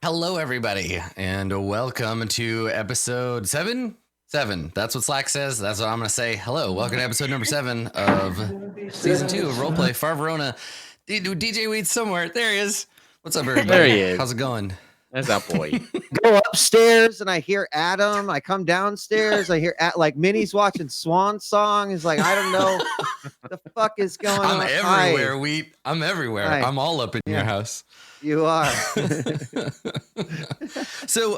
Hello, everybody, and welcome to episode 7. 7. That's what Slack says. That's what I'm going to say. Hello. Welcome to episode number 7 of season 2 of Rollplay, Verona. djWheat somewhere. There he is. What's up, everybody? There he is. How's it going? That's that boy. Go upstairs and I hear Adam. I come downstairs. I hear like Minnie's watching Swan Song. He's like, I don't know what the fuck is going on. I'm everywhere, Wheat. I'm everywhere. Hi. I'm all up in your house. You are. So,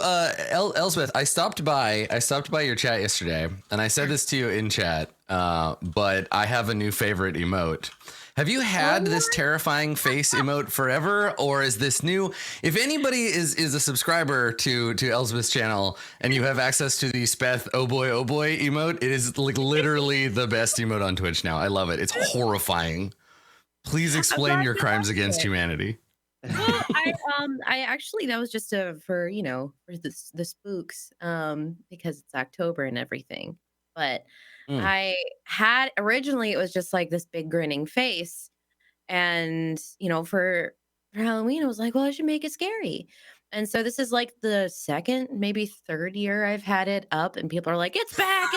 Elspeth, I stopped by your chat yesterday, and I said this to you in chat, but I have a new favorite emote. Have you had this terrifying face emote forever, or is this new? If anybody is a subscriber to Elspeth's channel and you have access to the Speth oh boy emote, it is like literally the best emote on Twitch now. I love it. It's horrifying. Please explain your crimes against humanity. Well, I actually, that was just for the spooks, because it's October and everything. But I had originally, it was just like this big grinning face, and for Halloween I was like, well, I should make it scary. And so this is like the second, maybe third year I've had it up, and people are like, it's back.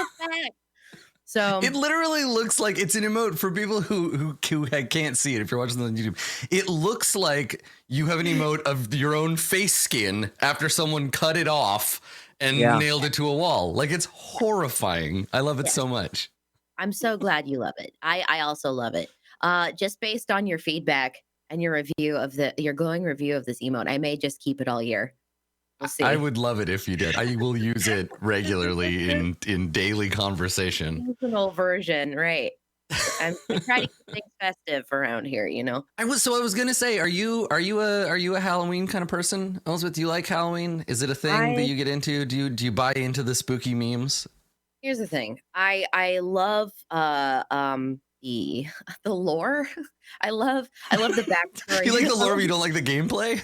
So it literally looks like it's an emote for people who can't see it. If you're watching this on YouTube, it looks like you have an emote of your own face skin after someone cut it off and nailed it to a wall. Like, it's horrifying. I love it so much. I'm so glad you love it. I also love it. Just based on your feedback and your review of your glowing review of this emote, I may just keep it all year. We'll see. I would love it if you did. I will use it regularly in daily conversation. Seasonal version, right? I'm trying to keep things festive around here, I was gonna say, are you a Halloween kind of person, Elspeth? Do you like Halloween? Is it a thing that you get into? Do you buy into the spooky memes? Here's the thing. I love the lore. I love the backstory. You like the lore, but you don't like the gameplay?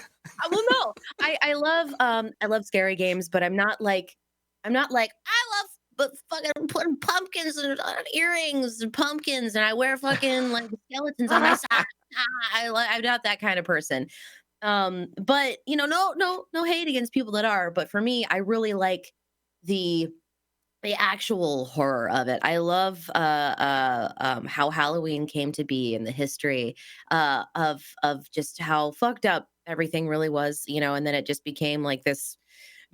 Well, no. I love scary games, but I'm not like I love but fucking putting pumpkins and earrings and pumpkins, and I wear fucking like skeletons on my socks. I'm not that kind of person. But no hate against people that are. But for me, I really like the actual horror of it. I love how Halloween came to be and the history of just how fucked up everything really was, and then it just became like this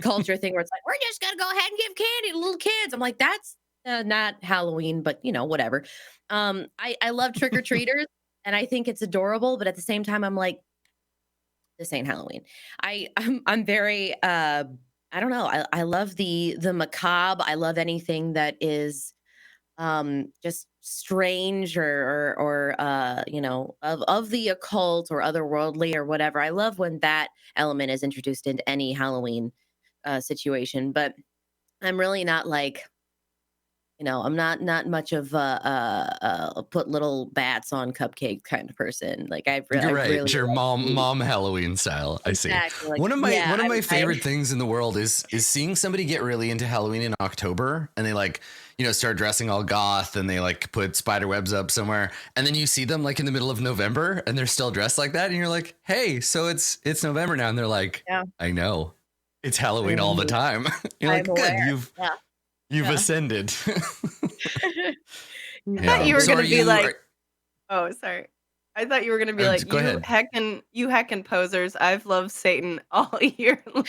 culture thing where it's like, we're just gonna go ahead and give candy to little kids. I'm like, that's not Halloween, but whatever. I love trick-or-treaters and I think it's adorable, but at the same time I'm like, this ain't Halloween. I'm very I don't know. I love the macabre. I love anything that is just strange or of the occult or otherworldly or whatever. I love when that element is introduced into any Halloween situation. But I'm really not like, I'm not much of put little bats on cupcake kind of person. Like you're right. Really it's your mom Halloween style. I see. Exactly. Like, one of my favorite things in the world is seeing somebody get really into Halloween in October, and they start dressing all goth, and they like put spider webs up somewhere, and then you see them like in the middle of November and they're still dressed like that, and you're like, hey, so it's November now, and they're like, I know, it's Halloween all the time. You're like, good, you've ascended. I thought you were going to be like, oh, sorry. I thought you were going to be like, you heckin' posers. I've loved Satan all year long.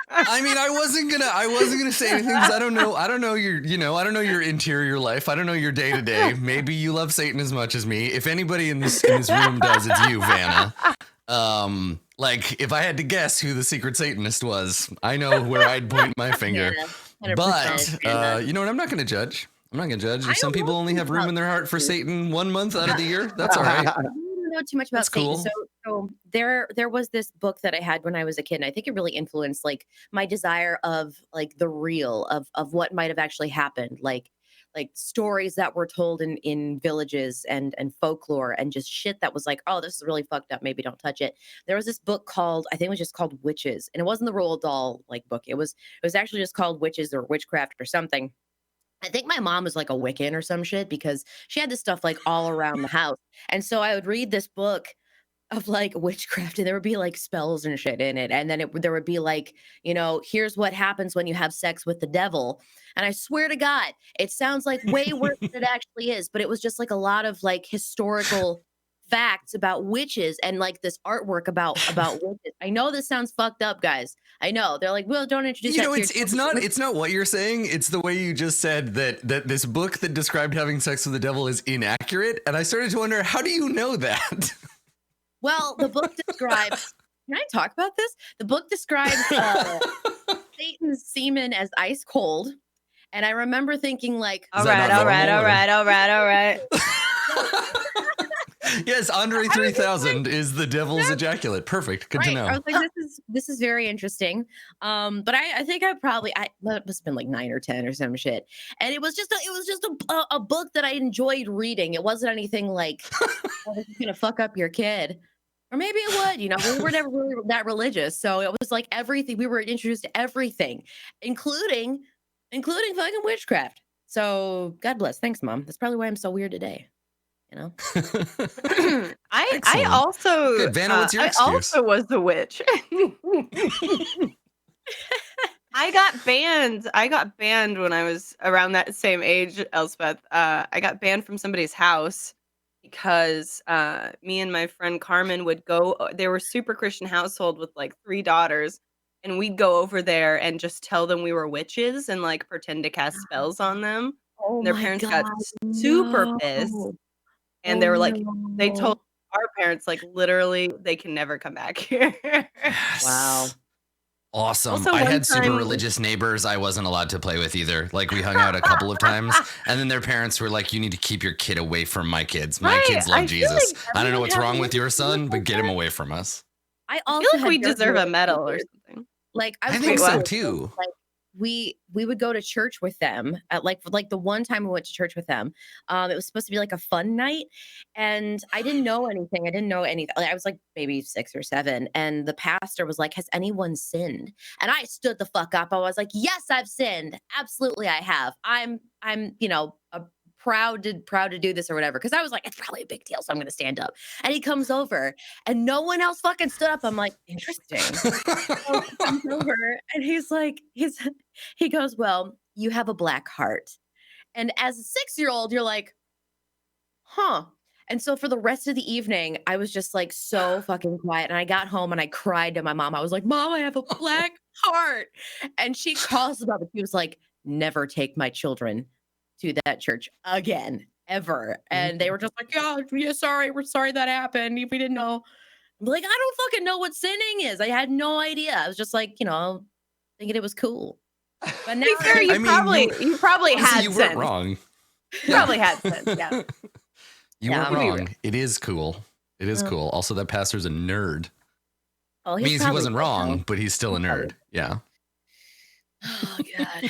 I mean, I wasn't gonna say anything because I don't know your interior life. I don't know your day to day. Maybe you love Satan as much as me. If anybody in this room does, it's you, Vana. Like if I had to guess who the secret Satanist was, I know where I'd point my finger. But you know what? I'm not going to judge. If some people only have room in their heart for Satan 1 month out of the year, that's all right. I don't know too much about Satan. Cool. So there was this book that I had when I was a kid, and I think it really influenced like my desire of like the real of what might have actually happened, like stories that were told in villages and folklore and just shit that was like, oh, this is really fucked up. Maybe don't touch it. There was this book called, I think it was just called Witches, and it wasn't the Roald Dahl like book. It was actually just called Witches or Witchcraft or something. I think my mom was like a Wiccan or some shit because she had this stuff like all around the house. And so I would read this book of like witchcraft, and there would be like spells and shit in it, and then there would be like, here's what happens when you have sex with the devil. And I swear to God, it sounds like way worse than it actually is, but it was just like a lot of like historical facts about witches and like this artwork about witches. I know this sounds fucked up, guys. I know they're like, well, don't introduce it's not what you're saying. It's the way you just said that this book that described having sex with the devil is inaccurate, and I started to wonder, how do you know that? Well, the book describes. Can I talk about this? The book describes Satan's semen as ice cold, and I remember thinking like, all right. Yes, Andre 3000 is the devil's ejaculate. Perfect. Good to know. I was like, this is very interesting. But I think I must have been like 9 or 10 or some shit. And it was just a book that I enjoyed reading. It wasn't anything like, oh, this is gonna fuck up your kid. Or maybe it would, we were never really that religious. So it was like everything. We were introduced to everything, including fucking witchcraft. So God bless. Thanks, Mom. That's probably why I'm so weird today. I also good. Vana, what's your excuse? I also was a witch. I got banned when I was around that same age, Elspeth. I got banned from somebody's house because me and my friend Carmen would go. They were super Christian household with like 3 daughters, and we'd go over there and just tell them we were witches and like pretend to cast spells on them. Oh, their parents got super pissed. And they were like, they told our parents, like, literally, they can never come back here. Wow. Awesome. Also, I had super religious neighbors I wasn't allowed to play with either. Like, we hung out a couple of times, and then their parents were like, you need to keep your kid away from my kids. My kids love Jesus. Like I don't know what's wrong with your son, but get him away from us. I feel like we deserve a medal or something. Like, I think so, too. Like, we would go to church with them at like the one time we went to church with them. It was supposed to be like a fun night, and I didn't know anything. Like, I was like maybe 6 or 7, and the pastor was like, has anyone sinned? And I stood the fuck up. I was like, yes, I've sinned. Absolutely, I have. I'm proud to do this or whatever, because I was like, it's probably a big deal, so I'm gonna stand up. And he comes over and no one else fucking stood up. I'm like, interesting. So he comes over and he goes, well, you have a black heart. And as a 6-year-old, you're like, huh. And so for the rest of the evening, I was just like so fucking quiet. And I got home and I cried to my mom. I was like, Mom, I have a black heart. And she calls about it. She was like, never take my children to that church again, ever. And they were just like, yeah, sorry, we're sorry that happened. We didn't know. I'm like, I don't fucking know what sinning is. I had no idea. I was just like, thinking it was cool. But now, fair, you probably had you sense. weren't wrong. You probably had sense, yeah. You weren't wrong. It is cool. It is cool. Also, that pastor's a nerd. Oh, means he wasn't wrong, but he's still a nerd. Yeah. Oh God.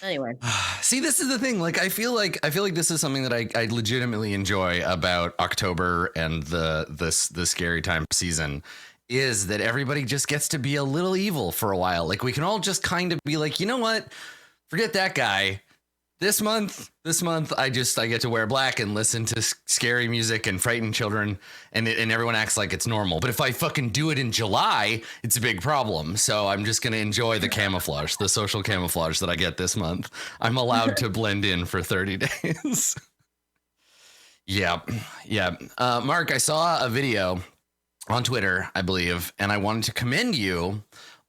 Anyway, see, this is the thing. Like, I feel like this is something that I legitimately enjoy about October and the scary time season, is that everybody just gets to be a little evil for a while. Like, we can all just kind of be like, you know what? Forget that guy. This month, I get to wear black and listen to scary music and frighten children, and everyone acts like it's normal. But if I fucking do it in July, it's a big problem. So I'm just going to enjoy the camouflage, the social camouflage that I get this month. I'm allowed to blend in for 30 days. Yeah. Mark, I saw a video on Twitter, I believe, and I wanted to commend you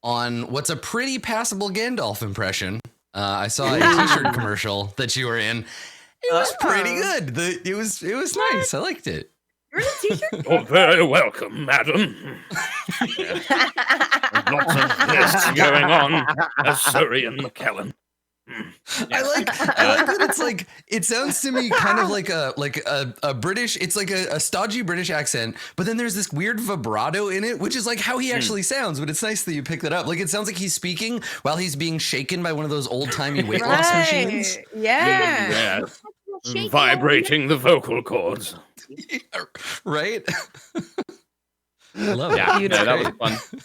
on what's a pretty passable Gandalf impression. I saw a t-shirt commercial that you were in. It was pretty good. It was nice. I liked it. You're in a t-shirt? You're very welcome, madam. Lots of lists going on as Surrey and McKellen. I like that it's like, it sounds to me kind of like a British, it's like a stodgy British accent, but then there's this weird vibrato in it, which is like how he actually sounds. But it's nice that you picked that up. Like, it sounds like he's speaking while he's being shaken by one of those old-timey weight loss machines. Yeah. Vibrating the vocal cords. Yeah, right? I love it. Yeah, that was fun.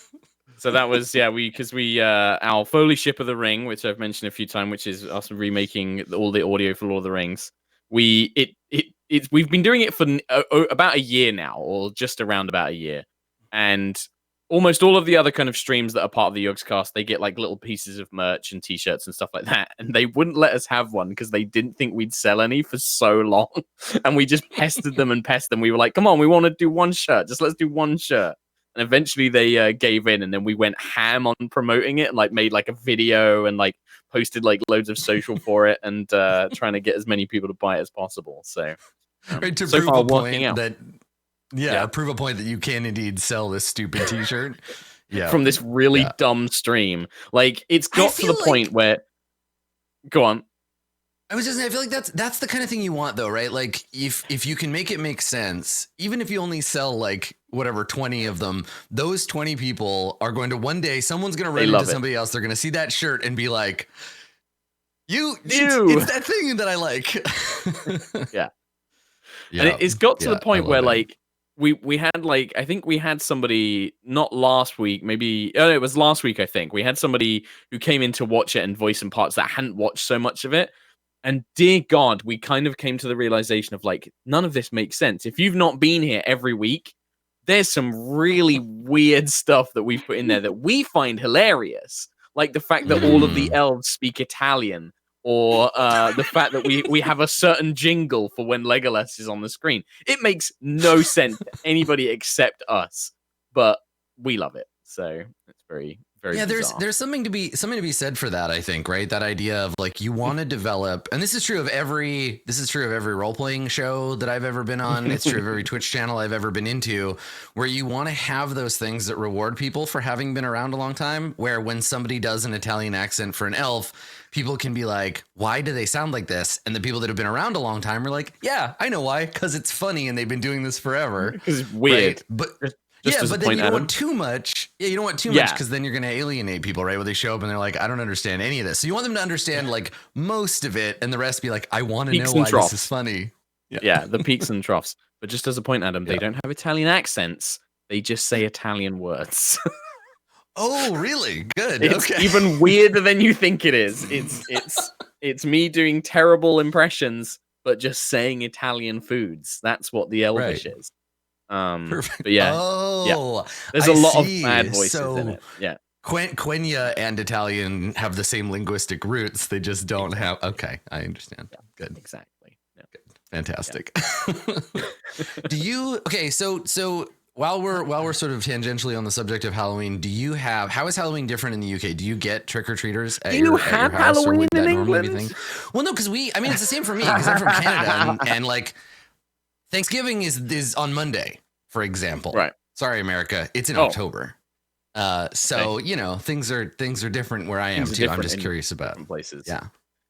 So that was, because we our Foley Ship of the Ring, which I've mentioned a few times, which is us remaking all the audio for Lord of the Rings. It we've been doing it for about a year now, or just around about a year, and almost all of the other kind of streams that are part of the Yogscast, they get like little pieces of merch and t-shirts and stuff like that, and they wouldn't let us have one because they didn't think we'd sell any for so long, and we just pestered them and pestered them. We were like, come on, we want to do one shirt, just let's do one shirt. And eventually they gave in, and then we went ham on promoting it and like made like a video and like posted like loads of social for it, and trying to get as many people to buy it as possible. So Right, to so prove far a working point out. that prove a point that you can indeed sell this stupid t-shirt. Yeah. From this really dumb stream. Like, it's got to the point where... Go on. I was just saying, I feel like that's the kind of thing you want, though, right? Like, if you can make it make sense, even if you only sell, like, whatever, 20 of them, those 20 people are going to one day, someone's going to run into somebody else, they're going to see that shirt and be like, it's that thing that I like. Yeah. And it's got to the point where, like, we had, like, I think we had somebody, not last week, maybe, it was last week, I think. We had somebody who came in to watch it and voice some parts that hadn't watched so much of it. And dear God, we kind of came to the realization of, like, none of this makes sense. If you've not been here every week, there's some really weird stuff that we've put in there that we find hilarious. Like the fact that all of the elves speak Italian, or the fact that we have a certain jingle for when Legolas is on the screen. It makes no sense to anybody except us, but we love it. So it's very, very bizarre. There's something to be said for that, I think, right? That idea of like you want to develop, and this is true of every role-playing show that I've ever been on. It's true of every Twitch channel I've ever been into, where you want to have those things that reward people for having been around a long time, where when somebody does an Italian accent for an elf, people can be like, why do they sound like this? And the people that have been around a long time are like, yeah, I know why, because it's funny and they've been doing this forever. Because it's weird. Right? But Just but then you don't want too much. Yeah, you don't want too much because then you're going to alienate people, right? Where they show up and they're like, I don't understand any of this. So you want them to understand like most of it, and the rest be like, I want to know why this is funny. Yeah, the peaks and troughs. But just as a point, Adam, they don't have Italian accents. They just say Italian words. Oh, really? Good. It's even weirder than you think it is. It's me doing terrible impressions, but just saying Italian foods. That's what the Elvish is. Perfect. But there's a lot of bad voices in it. Yeah. Quenya and Italian have the same linguistic roots. They just don't have. Okay, I understand. Yeah, good. Exactly. Yeah. Good. Fantastic. Do you? Okay, so while we're sort of tangentially on the subject of Halloween, how is Halloween different in the UK? Do you get trick-or-treaters at your house, Halloween or would that in normally England? be thing? Well, no, because it's the same for me because I'm from Canada and like Thanksgiving is on Monday, for example. Right. Sorry, America. It's in October. So things are different where I am too. I'm just curious about places. Yeah.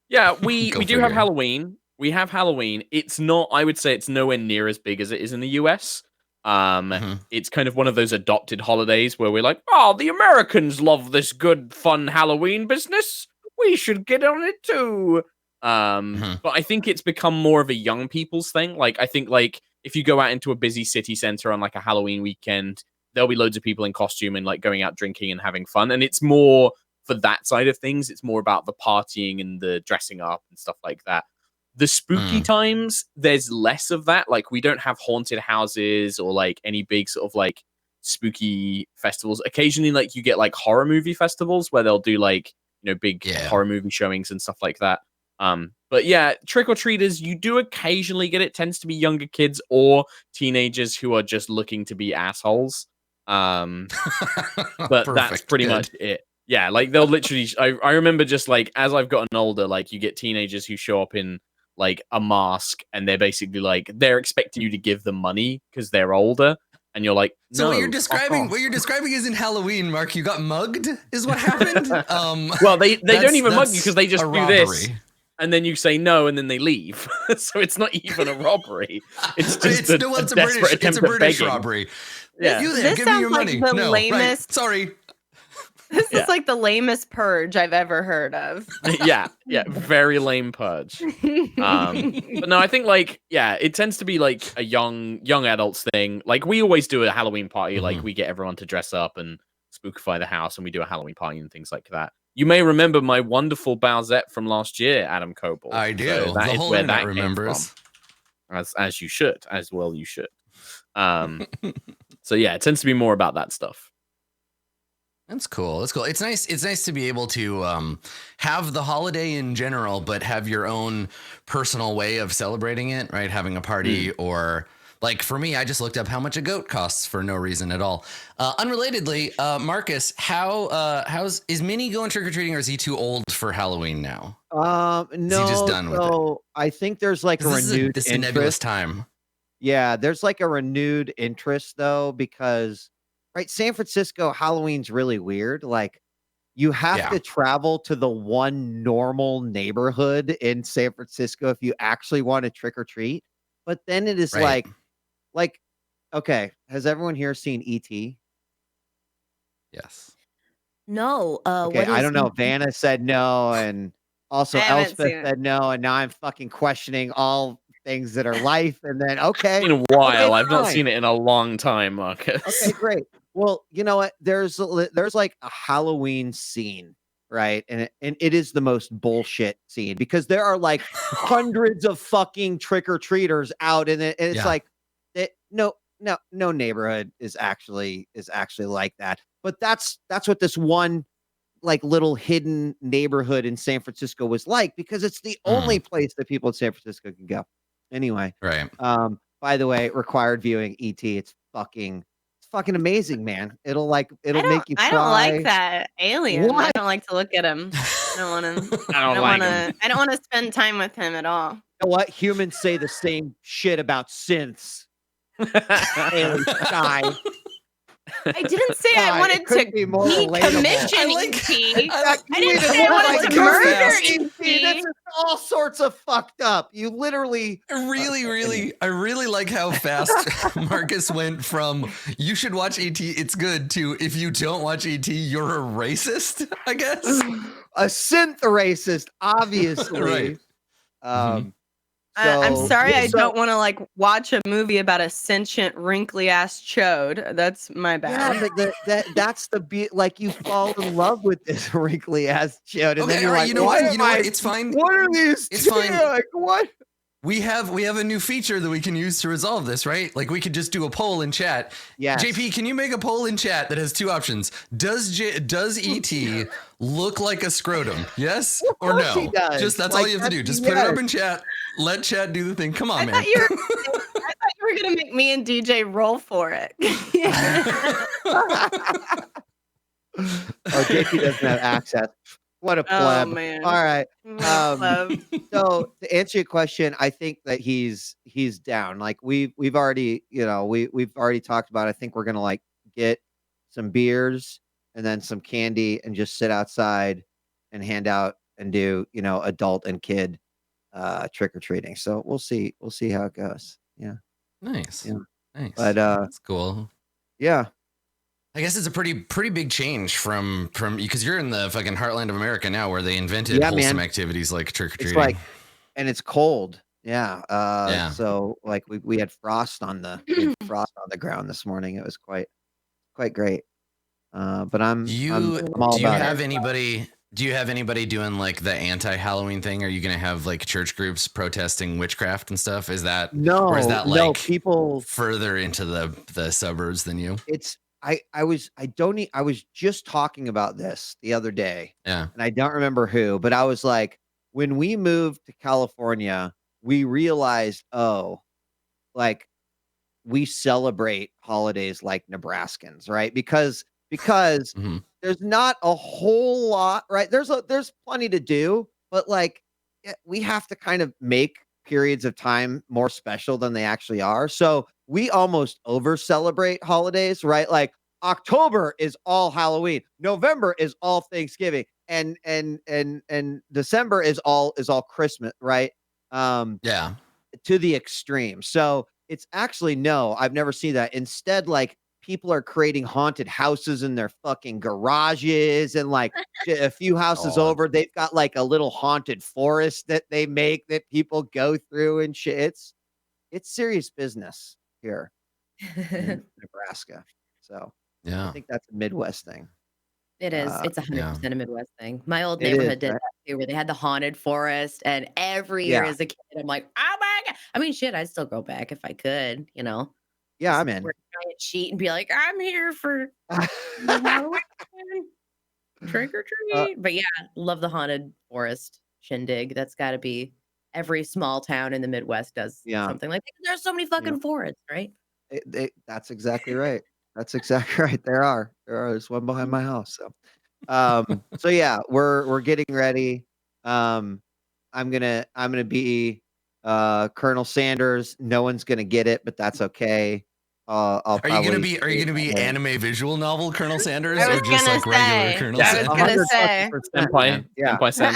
Yeah, we do have Halloween. We have Halloween. It's not, I would say it's nowhere near as big as it is in the US. It's kind of one of those adopted holidays where we're like, oh, the Americans love this good, fun Halloween business. We should get on it too. But I think it's become more of a young people's thing. Like, I think like if you go out into a busy city center on like a Halloween weekend, there'll be loads of people in costume and like going out drinking and having fun. And it's more for that side of things. It's more about the partying and the dressing up and stuff like that. The spooky times, there's less of that. Like, we don't have haunted houses or like any big sort of like spooky festivals. Occasionally, like you get like horror movie festivals where they'll do like, big horror movie showings and stuff like that. But yeah, trick-or-treaters, you do occasionally get it. Tends to be younger kids or teenagers who are just looking to be assholes. But that's pretty much it. Yeah, like they'll literally, I remember just like, as I've gotten older, like you get teenagers who show up in like a mask and they're basically like, they're expecting you to give them money because they're older. And you're like, no. So what you're describing isn't Halloween, Mark. You got mugged is what happened. Well, they don't even mug you because they just do this. And then you say no, and then they leave. So it's not even a robbery. It's just a desperate attempt at British begging. Robbery. Yeah. You there, This give me sounds your like money. the No, lamest. Right. Sorry. This is like the lamest purge I've ever heard of. Yeah, very lame purge. But no, I think like, it tends to be like a young adults thing. Like we always do a Halloween party. Like we get everyone to dress up and spookify the house, and we do a Halloween party and things like that. You may remember my wonderful Bowsette from last year, Adam Coble. I do. So the whole internet remembers. as you should, as well you should. So yeah, it tends to be more about that stuff. That's cool. That's cool. It's nice. It's nice to be able to have the holiday in general, but have your own personal way of celebrating it, right? Having a party or like for me, I just looked up how much a goat costs for no reason at all. Unrelatedly, Marcus, is Minnie going trick-or-treating or is he too old for Halloween now? No, is he just done with it? I think there's like a renewed this interest. nebulous time. Yeah, there's like a renewed interest though, because right, San Francisco Halloween's really weird. Like you have to travel to the one normal neighborhood in San Francisco if you actually want to trick or treat. But then it is like, okay, has everyone here seen E.T.? Yes. No. Okay, I don't know. Vana said no, and also Elspeth said no, and now I'm fucking questioning all things that are life. And then okay, in a while, I've not seen it in a long time, Marcus. Okay, great. Well, you know what? There's like a Halloween scene, right? And it is the most bullshit scene because there are like hundreds of fucking trick-or-treaters out in it, and it's like no neighborhood is actually like that. But that's what this one like little hidden neighborhood in San Francisco was like, because it's the only place that people in San Francisco can go. Anyway, right. By the way, required viewing E.T. It's fucking amazing, man. It'll make you cry. I don't like that alien. What? I don't like to look at him. I don't want to. I don't want to spend time with him at all. You know what? Humans say the same shit about synths. Alien sky. I didn't say I wanted to decommission E.T. I didn't say I wanted to murder E.T. This is all sorts of fucked up. You literally... I really like how fast Marcus went from you should watch E.T., it's good, to if you don't watch E.T., you're a racist, I guess. A synth racist, obviously. Right. I'm sorry, I don't want to like watch a movie about a sentient, wrinkly ass chode. That's my bad. Yeah, but that's the be like you fall in love with this wrinkly ass chode, and then you're like, you know what? It's fine. What are these? It's fine. Like what? We have a new feature that we can use to resolve this, right? Like we could just do a poll in chat. Yes. JP, can you make a poll in chat that has two options? Does ET look like a scrotum? Yes or no? He does. Just that's all you have to do. Just put it up in chat. Let chat do the thing. Come on, man. I thought you were gonna make me and DJ roll for it. Oh, JP doesn't have access. What a pleb. Oh, man. All right. So to answer your question, I think that he's down. Like we've already, we've already talked about, I think we're going to like get some beers and then some candy and just sit outside and hand out and do, adult and kid trick-or-treating. So we'll see how it goes. Yeah. Nice. Yeah. Nice. But that's cool. Yeah. I guess it's a pretty big change from because you're in the fucking heartland of America now, where they invented wholesome activities like trick or treating. It's like, and it's cold. Yeah. So like we had frost on the ground this morning. It was quite great. But I'm all do you about have it. anybody? Do you have anybody doing like the anti-Halloween thing? Are you gonna have like church groups protesting witchcraft and stuff? Is that or is that like people further into the suburbs than you? It's I was just talking about this the other day. Yeah. And I don't remember who, but I was like, when we moved to California, we realized, like we celebrate holidays like Nebraskans, right? Because there's not a whole lot, right? There's plenty to do, but like we have to kind of make periods of time more special than they actually are. So we almost over celebrate holidays, right? Like October is all Halloween, November is all Thanksgiving, and December is all Christmas, right? Yeah. To the extreme. So it's actually I've never seen that. Instead, like people are creating haunted houses in their fucking garages, and like a few houses over, they've got like a little haunted forest that they make that people go through and shit. It's serious business here in Nebraska. So yeah, I think that's a Midwest thing. It is. It's 100% a Midwest thing. My old It neighborhood is, did right? that too, where they had the haunted forest, and every year Yeah. as a kid, I'm like, oh my god! I mean, shit, I'd still go back if I could, Yeah, just I'm in. wear a giant sheet and be like, I'm here for Halloween, trick or Uh, treat. But yeah, love the haunted forest shindig. That's got to be every small town in the Midwest does yeah, something like that. There's so many yeah. fucking forests, right? That's exactly right. That's exactly right. There's one behind my house. So yeah, we're getting ready. I'm gonna be Colonel Sanders. No one's gonna get it, but that's okay. I'll Are you probably gonna be anime visual novel Colonel Sanders, I or was just gonna like regular say. Colonel I Sanders? was gonna say. 100%, man. Yeah, Senpai Sen.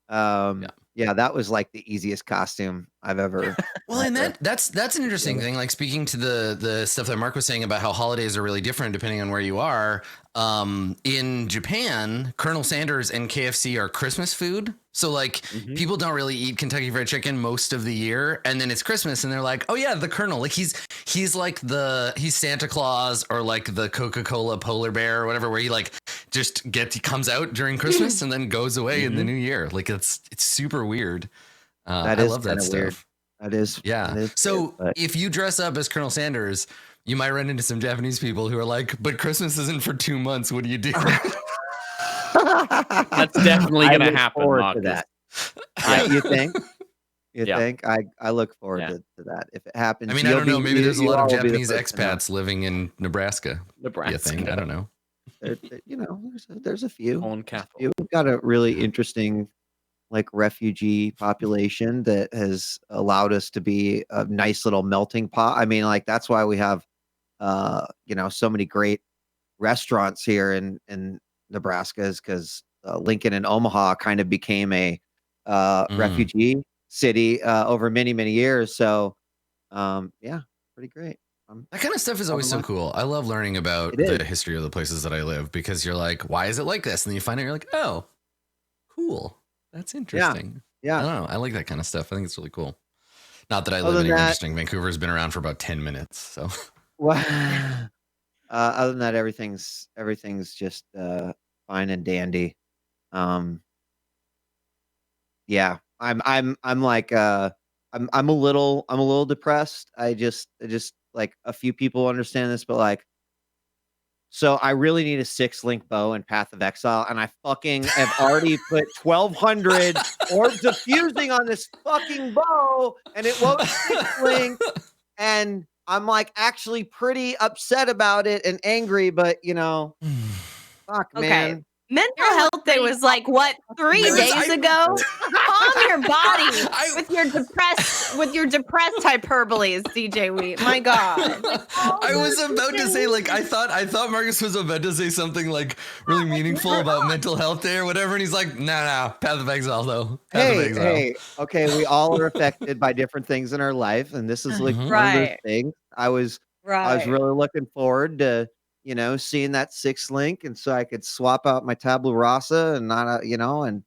100%. Yeah, that was like the easiest costume I've ever. Well, and that's an interesting thing. Like, speaking to the stuff that Mark was saying about how holidays are really different depending on where you are. In Japan, Colonel Sanders and KFC are Christmas food. So like people don't really eat Kentucky Fried Chicken most of the year, and then it's Christmas, and they're like, oh yeah, the Colonel. Like he's he's Santa Claus, or like the Coca-Cola polar bear or whatever, where he like just comes out during Christmas and then goes away in the new year. Like it's super weird. I love that stuff. Weird. That is. Yeah. That is So weird, but if you dress up as Colonel Sanders, you might run into some Japanese people who are like, but Christmas isn't for 2 months. What do you do? That's definitely I going to look happen, forward to Marcus. that. You think? You Yeah. think? I look forward to that. If it happens, I mean, I don't know. Maybe there's a lot of all will be the Japanese first to know. expats living in Nebraska. You think? I don't know. There's a few. On Catholic. We've got a really interesting, like, refugee population that has allowed us to be a nice little melting pot. I mean, like, that's why we have, so many great restaurants here in Nebraska, is because Lincoln and Omaha kind of became a refugee city over many, many years. So, yeah, pretty great. That kind of stuff is always so cool. I love learning about the history of the places that I live, because you're like, why is it like this? And then you find out, you're like, oh, cool. That's interesting. Yeah. I don't know. I like that kind of stuff. I think it's really cool. Not that I live anywhere interesting. Vancouver's been around for about 10 minutes. So, other than that, everything's just fine and dandy. Yeah, I'm like I'm a little depressed. I just like, a few people understand this, but like, so I really need a 6-link bow in Path of Exile, and I fucking have already put 1,200 orbs of fusing on this fucking bow, and it won't 6-link, and I'm like actually pretty upset about it and angry, but fuck, man. Mental Health Day was like, what, 3 days ago? Calm your body with your depressed hyperboles, djWheat. My God. I was about to say, like, I thought Marcus was about to say something like really meaningful about Mental Health Day or whatever, and he's like, no, Path of Exile though. Hey, okay, we all are affected by different things in our life, and this is like one of those things. I was really looking forward to seeing that 6-link, and so I could swap out my tabula rasa and not and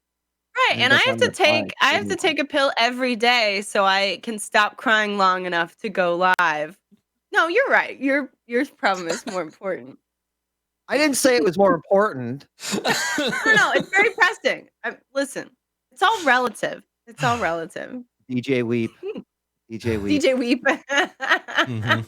right. And I have to take a pill every day so I can stop crying long enough to go live. No, you're right. Your problem is more important. I didn't say it was more important. No, it's very pressing. Listen, it's all relative. djWheat. djWheat.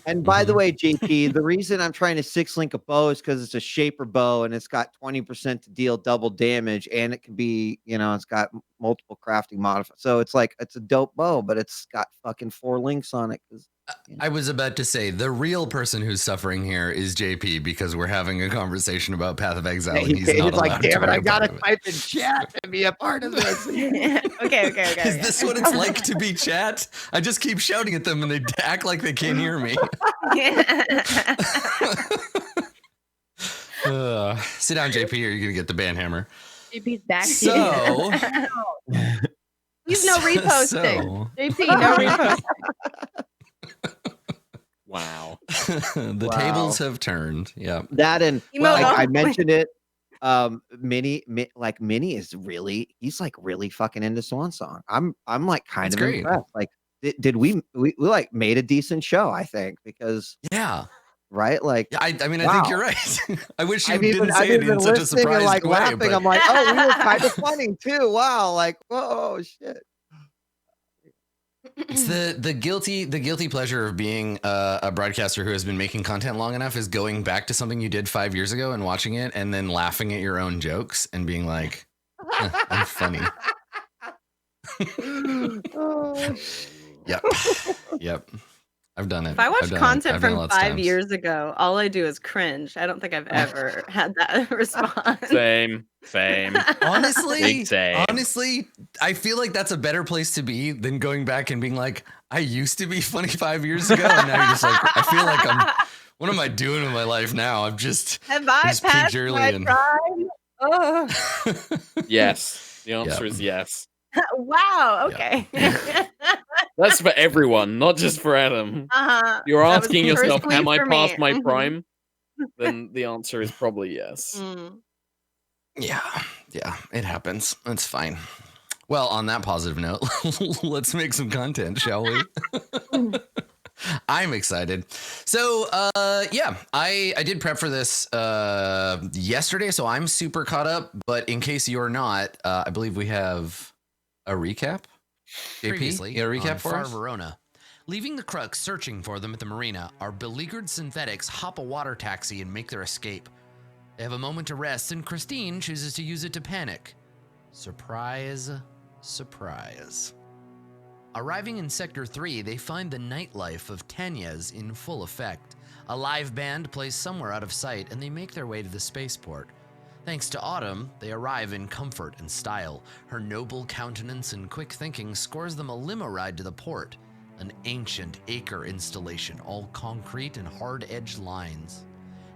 And by the way, JP, the reason I'm trying to 6-link a bow is because it's a shaper bow, and it's got 20% to deal double damage, and it can be, it's got multiple crafting modifiers. So it's like, it's a dope bow, but it's got fucking 4 links on it. I was about to say, the real person who's suffering here is JP, because we're having a conversation about Path of Exile, and he's not allowed like, damn to it, I be a gotta part of it. type in chat and be a part of this. Okay. Is this what it's like to be chat? I just keep shouting at them, and they act like they can't hear me. Sit down, JP, or you're gonna get the band hammer. JP's back. So, he's no reposting. JP, no reposting. Wow. The tables have turned. Yeah. That, and I mentioned it. Minnie is really, he's like really fucking into Swan Song. I'm like kind of impressed. Like, did we like made a decent show, I think, because right? Like, Yeah, I mean, I wow. think you're right. I wish you I've didn't even say it been in such a listening and surprising like way. laughing. But I'm like, oh, we were kind of funny too. Wow, like, whoa, shit. it's the guilty pleasure of being a broadcaster who has been making content long enough is going back to something you did 5 years ago and watching it and then laughing at your own jokes and being like, I'm funny. Oh, Yep. I've done it. If I watch content from lots of 5 times. years ago, all I do is cringe. I don't think I've ever had that response. Same. Honestly, Same. I feel like that's a better place to be than going back and being like, I used to be funny 5 years ago, and now you're just like, I feel like what am I doing in my life now? I'm just Have I just passed peaked early my and- prime? Oh. Yes. The answer is yes. Wow. Okay. That's for everyone, not just for Adam. You're That was asking yourself, personally am I for past me. my Mhm. prime? Then the answer is probably yes. Mm. Yeah, it happens. That's fine. Well, on that positive note, let's make some content, shall we? I'm excited. So, yeah, I did prep for this yesterday, so I'm super caught up. But in case you're not, I believe we have a recap. Previously, JP, you got a recap on for Far us? Verona. Leaving the Crux searching for them at the marina, our beleaguered synthetics hop a water taxi and make their escape. They have a moment to rest, and Christine chooses to use it to panic. Surprise, surprise. Arriving in Sector 3, they find the nightlife of Tanya's in full effect. A live band plays somewhere out of sight, and they make their way to the spaceport. Thanks to Autumn, they arrive in comfort and style. Her noble countenance and quick thinking scores them a limo ride to the port, an ancient acre installation, all concrete and hard-edged lines.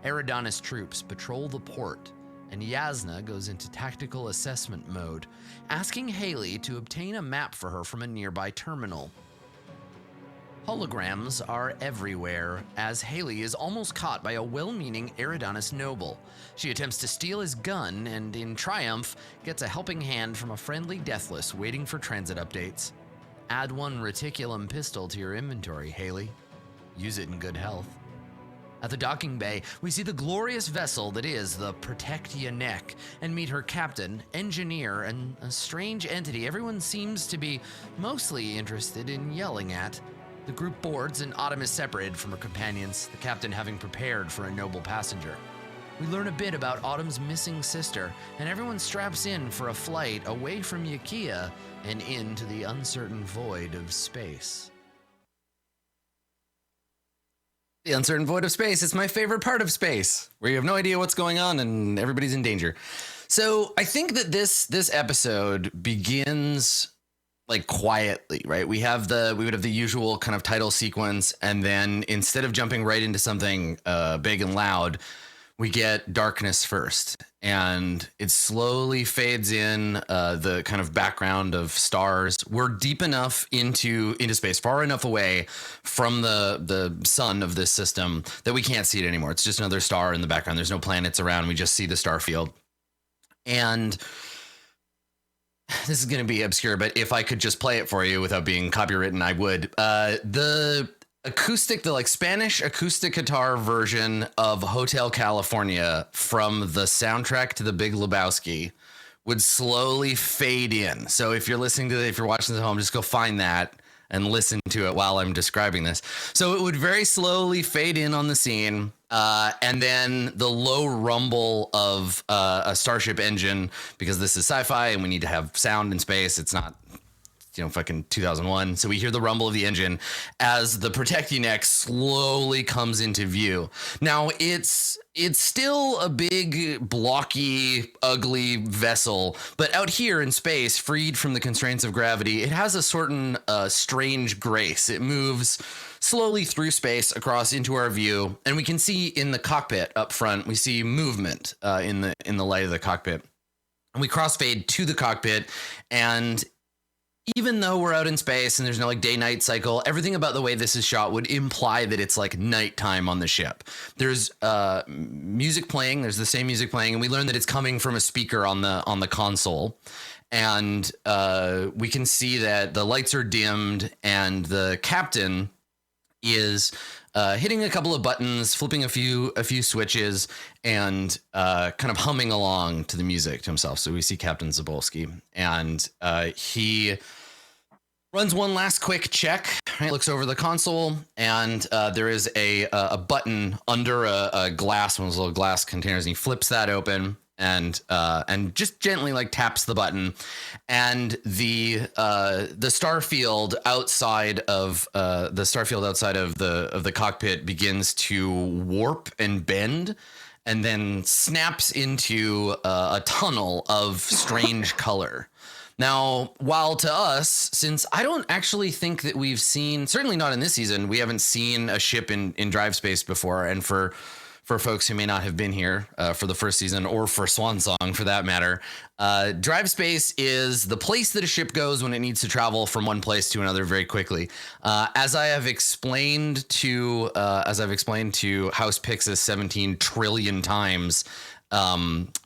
Eridanis troops patrol the port, and Yasna goes into tactical assessment mode, asking Haley to obtain a map for her from a nearby terminal. Holograms are everywhere, as Haley is almost caught by a well-meaning Eridanis noble. She attempts to steal his gun and, in triumph, gets a helping hand from a friendly Deathless waiting for transit updates. Add one reticulum pistol to your inventory, Haley. Use it in good health. At the docking bay, we see the glorious vessel that is the Protectia Neck and meet her captain, engineer, and a strange entity everyone seems to be mostly interested in yelling at. The group boards and Autumn is separated from her companions, the captain having prepared for a noble passenger. We learn a bit about Autumn's missing sister, and everyone straps in for a flight away from Yakia and into the uncertain void of space. The uncertain void of space is my favorite part of space, where you have no idea what's going on and everybody's in danger. So I think that this episode begins like quietly, right? We would have the usual kind of title sequence, and then instead of jumping right into something big and loud, we get darkness first, and it slowly fades in the kind of background of stars. We're deep enough into space, far enough away from the sun of this system that we can't see it anymore. It's just another star in the background. There's no planets around. We just see the star field. And this is going to be obscure, but if I could just play it for you without being copywritten, I would. The acoustic, the like Spanish acoustic guitar version of Hotel California from the soundtrack to The Big Lebowski would slowly fade in. So if you're listening to it, if you're watching this at home, just go find that and listen to it while I'm describing this. So it would very slowly fade in on the scene. And then the low rumble of a starship engine, because this is sci-fi and we need to have sound in space. It's not, fucking 2001. So we hear the rumble of the engine as the Protecti Neck slowly comes into view. Now it's still a big, blocky, ugly vessel, but out here in space, freed from the constraints of gravity, it has a certain strange grace. It moves slowly through space across into our view, and we can see in the cockpit up front, we see movement in the light of the cockpit. And we crossfade to the cockpit, and even though we're out in space and there's no like day-night cycle, everything about the way this is shot would imply that it's like nighttime on the ship. There's music playing. There's the same music playing, and we learn that it's coming from a speaker on the console. And we can see that the lights are dimmed, and the captain is hitting a couple of buttons, flipping a few switches, and kind of humming along to the music to himself. So we see Captain Zabolski, and he runs one last quick check. Right, looks over the console, and there is a button under a glass, one of those little glass containers, and he flips that open. And just gently like taps the button, and the starfield outside of the cockpit begins to warp and bend, and then snaps into a tunnel of strange color. Now, while to us, since I don't actually think that we've seen, certainly not in this season, we haven't seen a ship in drive space before, and for folks who may not have been here for the first season, or for Swan Song for that matter, drive space is the place that a ship goes when it needs to travel from one place to another very quickly. As I've explained to House Pixis 17 trillion times,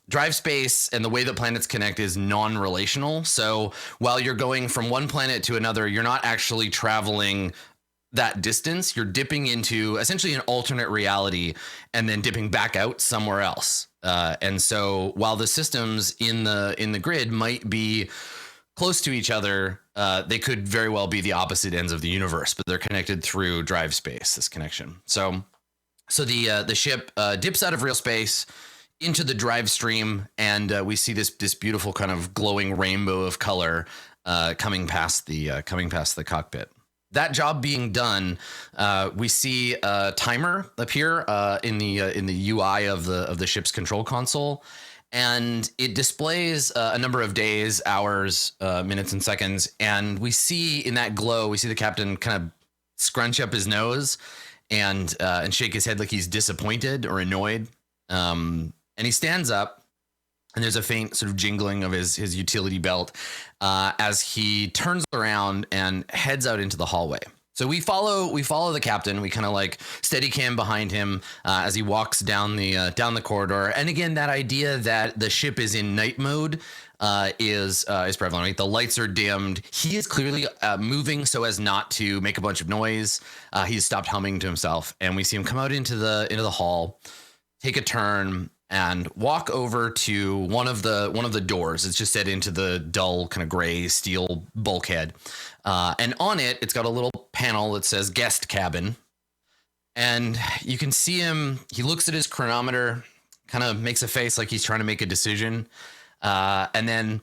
drive space and the way that planets connect is non-relational. So while you're going from one planet to another, you're not actually traveling that distance. You're dipping into essentially an alternate reality and then dipping back out somewhere else. And so while the systems in the grid might be close to each other, they could very well be the opposite ends of the universe, but they're connected through drive space, this connection. So the ship dips out of real space into the drive stream, and we see this beautiful kind of glowing rainbow of color coming past the cockpit. That job being done, we see a timer appear in the UI of the ship's control console, and it displays a number of days, hours, minutes, and seconds. And we see in that glow, we see the captain kind of scrunch up his nose and shake his head like he's disappointed or annoyed. And he stands up. And there's a faint sort of jingling of his utility belt as he turns around and heads out into the hallway. So we follow the captain. We kind of like steady cam behind him as he walks down the corridor. And again, that idea that the ship is in night mode is prevalent. Right? The lights are dimmed. He is clearly moving so as not to make a bunch of noise. He's stopped humming to himself, and we see him come out into the hall, take a turn, and walk over to one of the doors. It's just set into the dull kind of gray steel bulkhead. And on it, it's got a little panel that says guest cabin. And you can see him, he looks at his chronometer, kind of makes a face like he's trying to make a decision. And then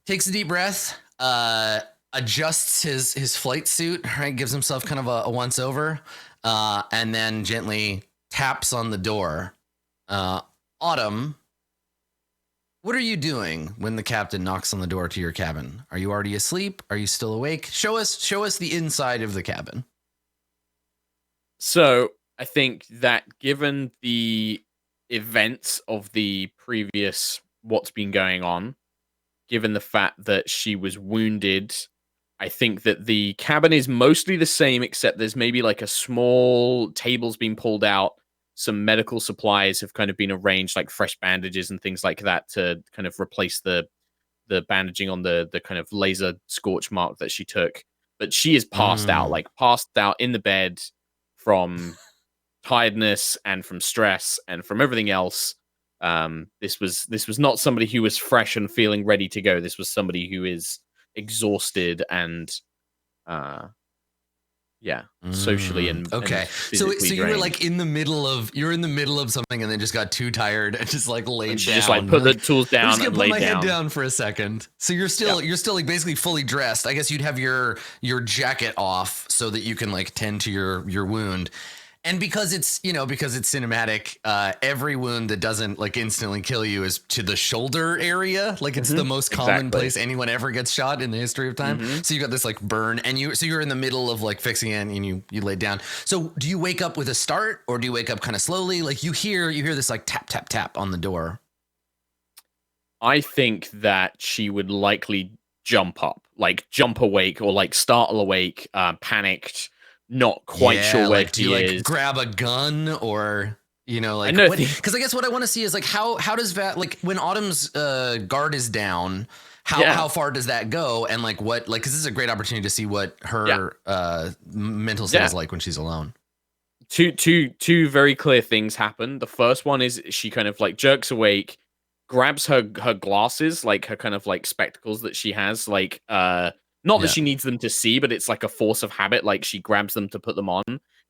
takes a deep breath, adjusts his flight suit, right? Gives himself kind of a once over, and then gently taps on the door. Autumn, what are you doing when the captain knocks on the door to your cabin? Are you already asleep? Are you still awake? Show us the inside of the cabin. So I think that given the events of the previous what's been going on, given the fact that she was wounded, I think that the cabin is mostly the same, except there's maybe like a small table's been pulled out. Some medical supplies have kind of been arranged, like fresh bandages and things like that, to kind of replace the bandaging on the kind of laser scorch mark that she took. But she is passed out in the bed from tiredness and from stress and from everything else. This was not somebody who was fresh and feeling ready to go. This was somebody who is exhausted and socially and okay. And so you were drained. like in the middle of something and then just got too tired and just like laid down. Just like put the tools down. I'm just gonna and put my down. head down for a second. So you're still like basically fully dressed. I guess you'd have your jacket off so that you can like tend to your wound. And because it's cinematic, every wound that doesn't like instantly kill you is to the shoulder area. Like it's the most common place anyone ever gets shot in the history of time. So you got this like burn, and you're in the middle of like fixing it, and you lay down. So do you wake up with a start, or do you wake up kind of slowly? Like you hear this like tap tap tap on the door. I think that she would likely jump up, like jump awake, or like startle awake, panicked. Not quite sure where do you like grab a gun, or because I guess what I want to see is like how does that, like when Autumn's guard is down, how far does that go, and like what, like, because this is a great opportunity to see what her mental state is like when she's alone. Two very clear things happen. The first one is she kind of like jerks awake, grabs her glasses, like her kind of like spectacles that she has, like not that she needs them to see, but it's like a force of habit. Like she grabs them to put them on,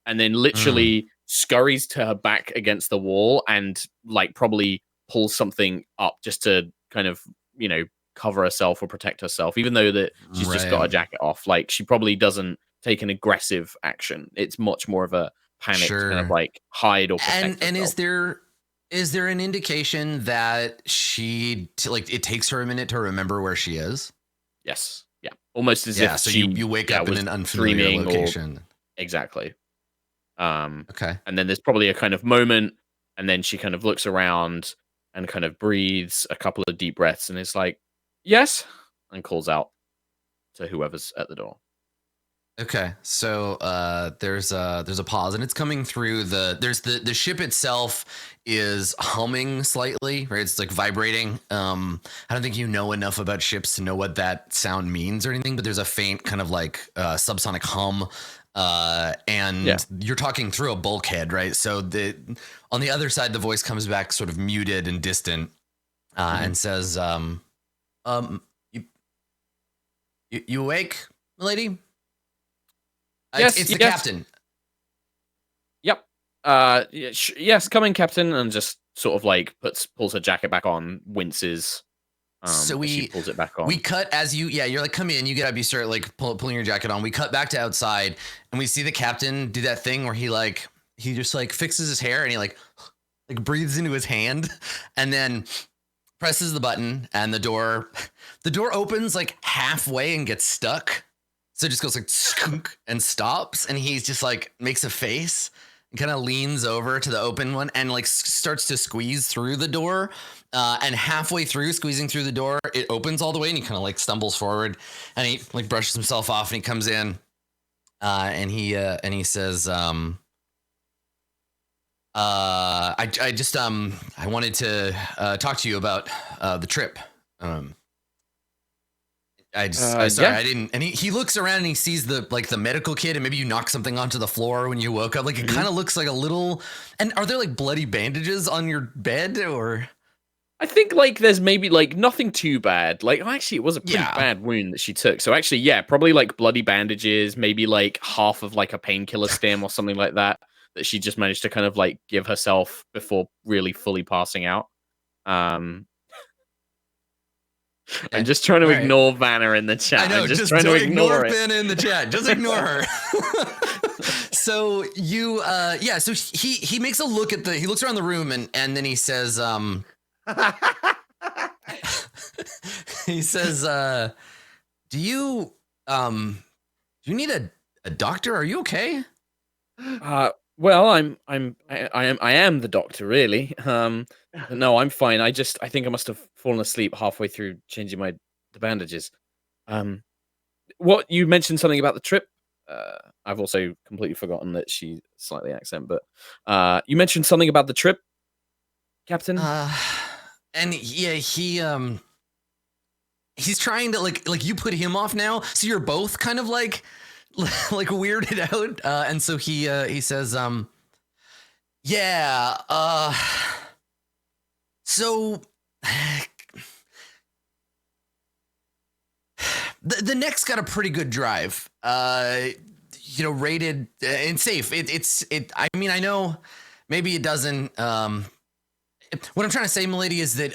and then literally scurries to her back against the wall and like probably pulls something up just to kind of, you know, cover herself or protect herself, even though that she's just got her jacket off. Like she probably doesn't take an aggressive action. It's much more of a panic kind of like hide or protect and herself. is there an indication that she like it takes her a minute to remember where she is? Yes. Yeah. Almost as if so she you wake up in an unfamiliar location. Exactly. Okay. And then there's probably a kind of moment, and then she kind of looks around and kind of breathes a couple of deep breaths and is like, yes, and calls out to whoever's at the door. Okay, so there's a pause, and it's coming through the ship itself is humming slightly, right? It's like vibrating. I don't think you know enough about ships to know what that sound means or anything, but there's a faint kind of like subsonic hum, and you're talking through a bulkhead, right? So on the other side, the voice comes back sort of muted and distant, and says, you awake, milady? Yes, it's the captain. Yep. Yes, come in, captain, and just sort of like pulls her jacket back on, winces. So she pulls it back on. We cut as you're like, come in, you get up, you start like pulling your jacket on. We cut back to outside, and we see the captain do that thing where he just like fixes his hair and he like breathes into his hand, and then presses the button, and the door opens like halfway and gets stuck. So it just goes like skunk and stops, and he's just like makes a face and kind of leans over to the open one and like starts to squeeze through the door. And halfway through squeezing through the door, it opens all the way, and he kind of like stumbles forward, and he like brushes himself off, and he comes in, and he says, I wanted to talk to you about the trip. I didn't. And he looks around and he sees the medical kit, and maybe you knocked something onto the floor when you woke up. Like it kind of looks like a little. And are there like bloody bandages on your bed, or? I think like there's maybe like nothing too bad. Like actually, it was a pretty bad wound that she took. So actually, probably like bloody bandages, maybe like half of like a painkiller stem or something like that she just managed to kind of like give herself before really fully passing out. I'm just trying to ignore Vana in the chat. I know, I'm just trying to ignore Vana in the chat. Just ignore her. So you, so he makes a look at he looks around the room, and then he says, do you need a doctor? Are you okay? Well, I am the doctor, really. No, I'm fine. I think I must have fallen asleep halfway through changing the bandages. What you mentioned something about the trip. I've also completely forgotten that she's slightly accent, but you mentioned something about the trip, Captain. And he's trying to like you put him off now, so you're both kind of like weirded out, and so he says, so the neck's got a pretty good drive, rated and safe. I mean, I know maybe it doesn't. What I'm trying to say, milady, is that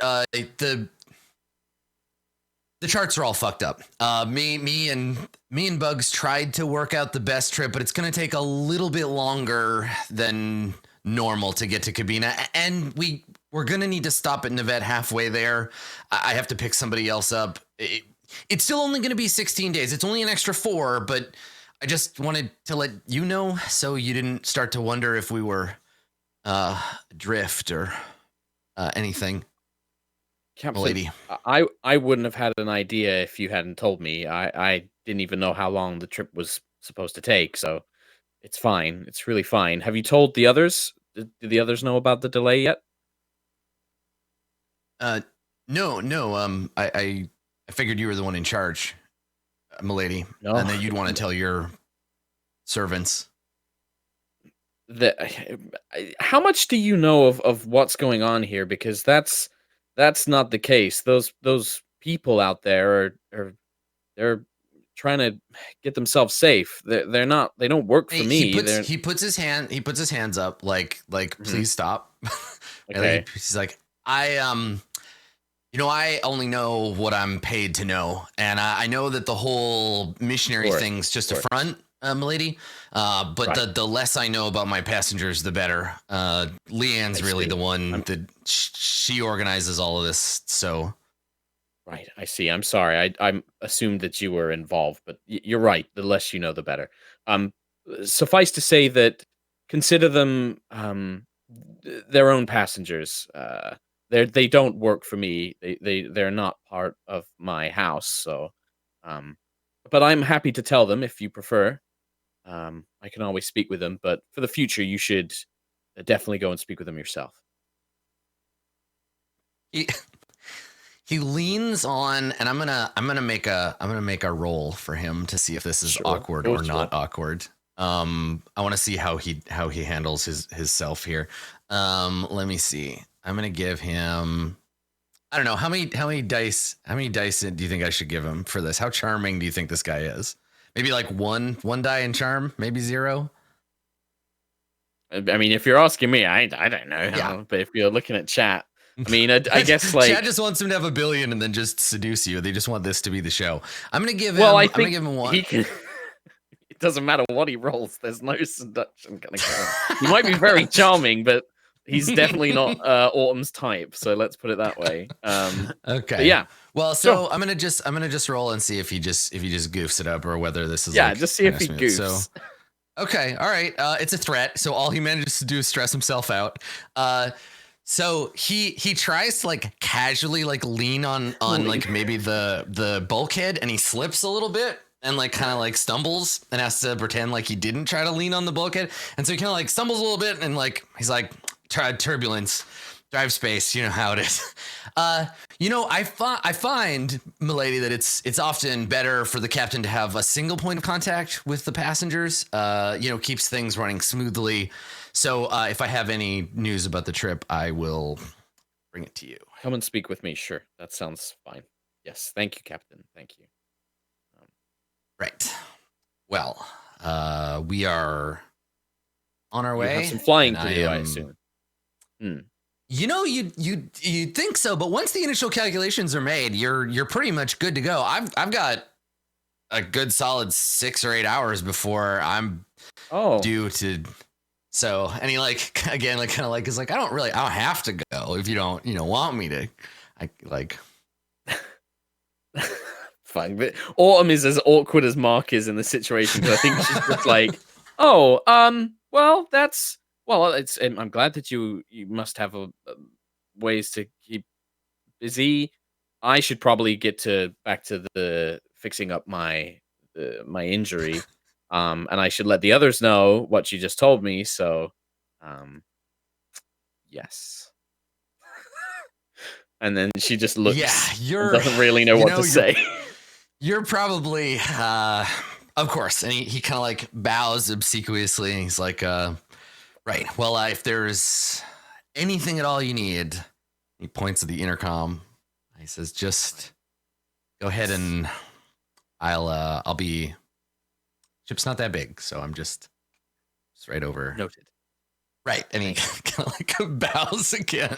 the charts are all fucked up. Me and Bugs tried to work out the best trip, but it's going to take a little bit longer than normal to get to Cabina, and we're going to need to stop at Nivette halfway there. I have to pick somebody else up. It's still only going to be 16 days. It's only an extra 4, but I just wanted to let you know so you didn't start to wonder if we were adrift or anything. Captain, lady. I wouldn't have had an idea if you hadn't told me. I didn't even know how long the trip was supposed to take, so it's fine. It's really fine. Have you told the others? Did the others know about the delay yet? No. I figured you were the one in charge, milady, No. and that you'd want to tell your servants. How much do you know of what's going on here? Because that's not the case. Those people out there are they're trying to get themselves safe. They're not. They don't work for me. He puts his hands up like please stop. Okay. He's like, I only know what I'm paid to know, and I know that the whole missionary thing's just a front, milady. But Right. the less I know about my passengers, the better. Leanne's really the one that she organizes all of this. So, right, I see. I'm sorry. I assumed that you were involved, but you're right. The less you know, the better. Suffice to say that consider them their own passengers. They don't work for me. They're not part of my house. So, but I'm happy to tell them if you prefer. I can always speak with them, but for the future, you should definitely go and speak with them yourself. he leans on, and I'm gonna make a roll for him to see if this is awkward or not awkward. I want to see how he handles his self here. Let me see. I'm gonna give him. I don't know how many dice do you think I should give him for this? How charming do you think this guy is? Maybe like one die in charm, maybe 0. I mean, if you're asking me, I don't know. Yeah. But if you're looking at chat, I mean, I guess like Chad just wants him to have $1 billion and then just seduce you. They just want this to be the show. I'm gonna give him. Well, I'm gonna give him 1. He can. It doesn't matter what he rolls. There's no seduction gonna go. He might be very charming, but he's definitely not Autumn's type. So let's put it that way. Okay. But yeah. Well, so I'm gonna just roll and see if he just goofs it up or whether this is just see if he smooth. goofs. So, okay, all right. It's a threat. So all he manages to do is stress himself out. So he tries to like casually like lean on like maybe the bulkhead, and he slips a little bit and like kind of like stumbles and has to pretend like he didn't try to lean on the bulkhead, and so he kind of like stumbles a little bit and like he's like tried turbulence. Drive space, you know how it is. I find, milady, that it's often better for the captain to have a single point of contact with the passengers. Keeps things running smoothly. So if I have any news about the trip, I will bring it to you. Come and speak with me. Sure, that sounds fine. Yes, thank you, Captain. Thank you. Right. Well, we are on our way. You have some flying to do, I assume. You think so, but once the initial calculations are made, you're pretty much good to go. I've got a good solid 6 or 8 hours before I'm due to. So, and he like again like kind of like is like I don't have to go if you don't want me to. I like. Fine, but Autumn is as awkward as Mark is in the situation because I think she's just like, well, that's. Well, I'm glad that you must have ways to keep busy. I should probably get back to the fixing up my injury, and I should let the others know what you just told me. So, yes. And then she just looks. Yeah, doesn't really know what to say. You're probably, of course, and he kind of like bows obsequiously, and he's like, right. Well, if there's anything at all you need, he points at the intercom. He says, "Just go ahead and I'll be." Ship's not that big, so I'm just right over. Noted. Right, and he kind of like bows again,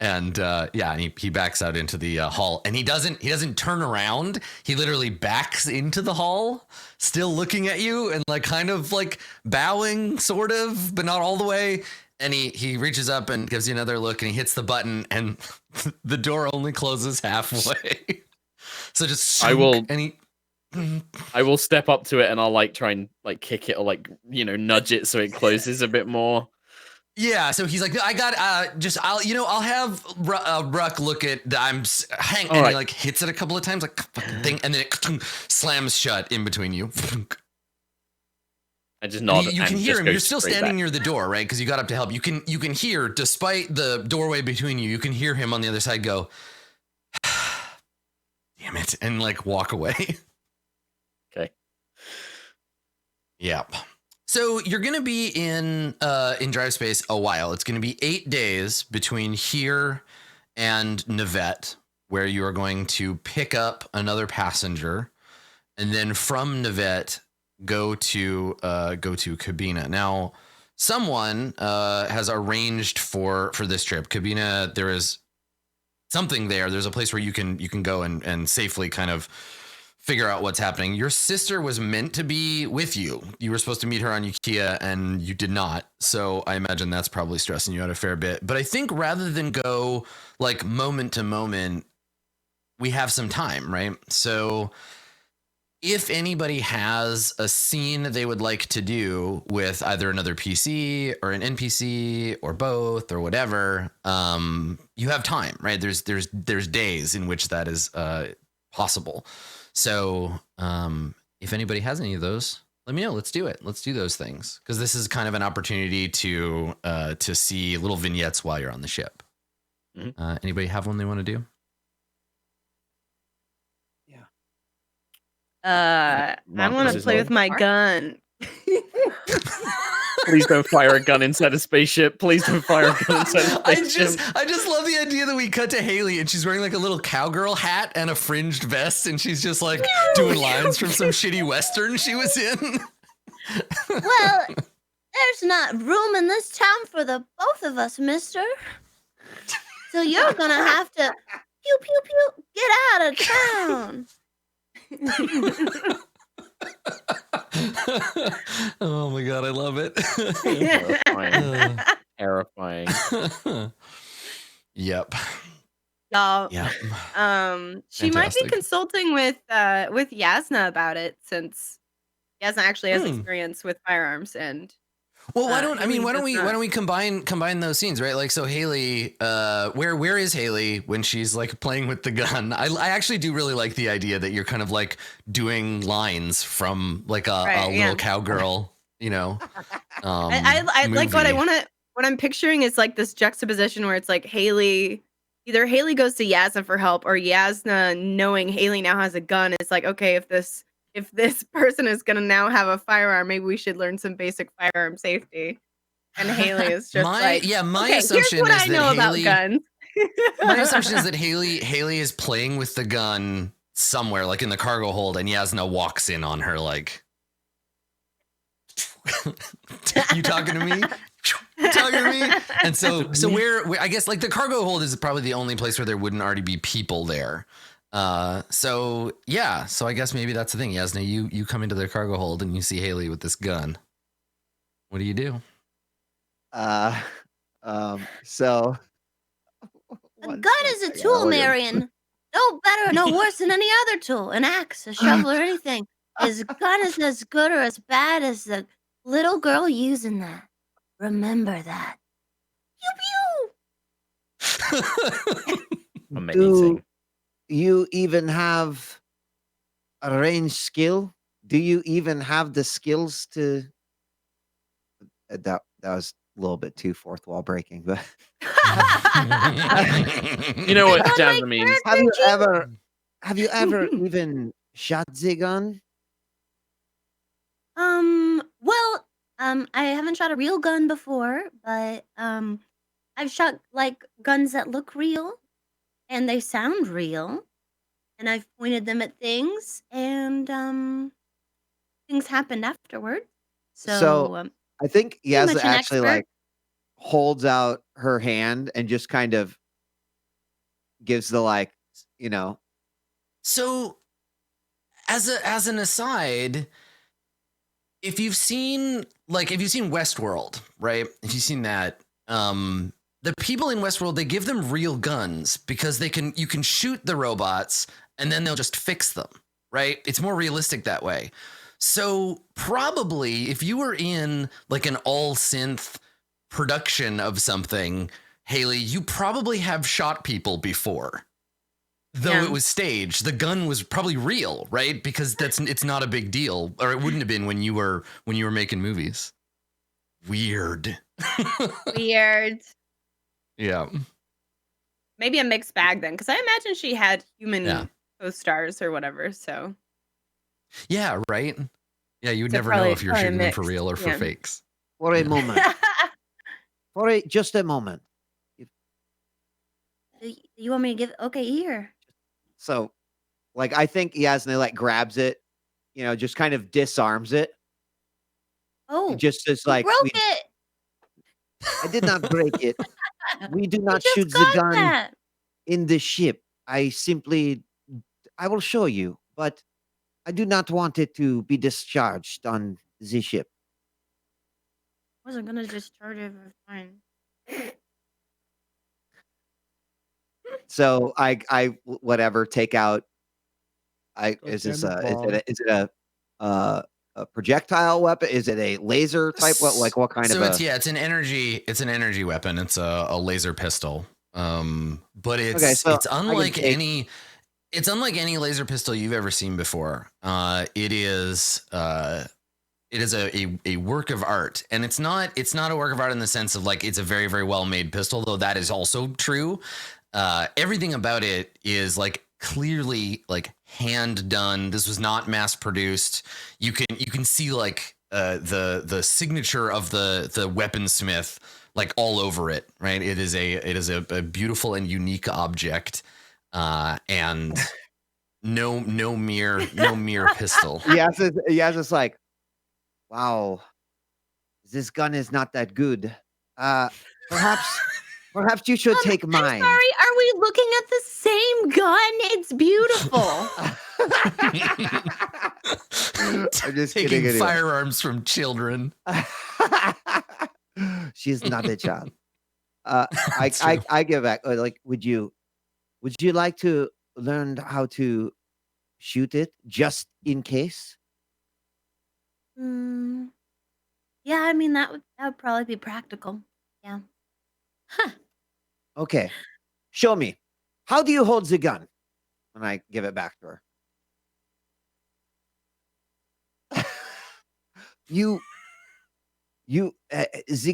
and and he backs out into the hall, and he doesn't turn around. He literally backs into the hall, still looking at you, and like kind of like bowing, sort of, but not all the way. And he reaches up and gives you another look, and he hits the button, and the door only closes halfway. So just I will step up to it, and I'll like try and like kick it or like nudge it so it closes a bit more. Yeah, so he's like, I got I'll have Ruck look at and he like hits it a couple of times, like fucking thing, and then it slams shut in between you. I just nod. You can hear him. You're still standing near the door, right? Because you got up to help. You can hear, despite the doorway between you, you can hear him on the other side go, "Damn damn it, and like walk away. Okay. Yep. So you're going to be in Drive Space a while. It's going to be 8 days between here and Navette, where you are going to pick up another passenger, and then from Navette go to Cabina. Now, someone has arranged for this trip. Cabina, there is something there. There's a place where you can go and safely kind of figure out what's happening. Your sister was meant to be with you. You were supposed to meet her on Ukiah and you did not. So I imagine that's probably stressing you out a fair bit. But I think rather than go like moment to moment, we have some time, right? So if anybody has a scene they would like to do with either another PC or an NPC or both or whatever, you have time, right? There's days in which that is possible. So if anybody has any of those, let me know. Let's do it. Let's do those things, because this is kind of an opportunity to see little vignettes while you're on the ship. Mm-hmm. Anybody have one they want to do? I want to play with my gun. Please don't fire a gun inside a spaceship. Please don't fire a gun inside a spaceship. I just love the idea that we cut to Haley and she's wearing like a little cowgirl hat and a fringed vest, and she's just like doing lines from some shitty Western she was in. Well, there's not room in this town for the both of us, mister. So you're gonna have to pew pew pew get out of town. Oh my god, I love it. Terrifying. Yep. Y'all. Yep. She might be consulting with Yasna about it, since Yasna actually has experience with firearms. And well, why don't we combine those scenes, right? Like, so Haley, where is Haley when she's like playing with the gun? I actually do really like the idea that you're kind of like doing lines from like a little cowgirl, you know. I like what I'm picturing is like this juxtaposition where it's like either Haley goes to Yasna for help, or Yasna, knowing Haley now has a gun, is like, okay, if this person is going to now have a firearm, maybe we should learn some basic firearm safety. And Haley is just my assumption here's what is I know about guns. My assumption is that Haley is playing with the gun somewhere, like in the cargo hold, and Yasna walks in on her like, you talking to me? You talking to me? And so where I guess like the cargo hold is probably the only place where there wouldn't already be people there. So I guess maybe that's the thing. Yasna, you come into the cargo hold and you see Haley with this gun. What do you do? So a gun is a tool, Marion. No better, no worse than any other tool. An axe, a shovel, or anything. His gun is as good or as bad as the little girl using that. Remember that. Pew pew. Amazing. Do you even have a range skill? Do you even have the skills to? That was a little bit too fourth wall breaking, but you know what Jasna means. Have you ever even shot the gun? I haven't shot a real gun before, but I've shot like guns that look real and they sound real, and I've pointed them at things, and things happened afterward. So I think Yasna actually like holds out her hand and just kind of gives the like, you know. So as an aside, if you've seen Westworld, right? If you've seen that, the people in Westworld, they give them real guns because you can shoot the robots and then they'll just fix them, right? It's more realistic that way. So probably if you were in like an all synth production of something, Haley, you probably have shot people before. Though it was staged, the gun was probably real, right? Because it's not a big deal, or it wouldn't have been when you were making movies. Weird. Yeah. Maybe a mixed bag then, because I imagine she had human co-stars or whatever. So Yeah, right. Yeah, you would so never know if you're probably a shooting them for mix. real or for Yeah. fakes. For a Yeah. moment. Just a moment. You want me to give? Okay, here. So, like, I think Yasna like grabs it, just kind of disarms it. It Oh, just is you like, broke it. I did not break it. We do You not just shoot the got gun that. in the ship. I will show you, but I do not want it to be discharged on the ship. Wasn't gonna discharge it. Fine. So whatever, take out. Is this a projectile weapon? Is it a laser type? What kind of a? It's an energy weapon. It's a laser pistol. But Okay, so it's unlike any laser pistol you've ever seen before. It is a work of art, and it's not a work of art in the sense of like it's a very, very well made pistol, though that is also true. Everything about it is like clearly like hand done. This was not mass produced. You can see like the signature of the weaponsmith like all over it, right? It is a beautiful and unique object, and no mere pistol. Yes, it's like, wow, this gun is not that good. Perhaps you should take I'm mine. sorry. Are we looking at the same gun? It's beautiful. I'm just Taking kidding. Anyway. firearms from children. She's not a child. That's true. I give back. Like, would you like to learn how to shoot it just in case? Yeah, I mean that would probably be practical. Yeah. Huh. Okay, show me. How do you hold the gun? And I give it back to her. The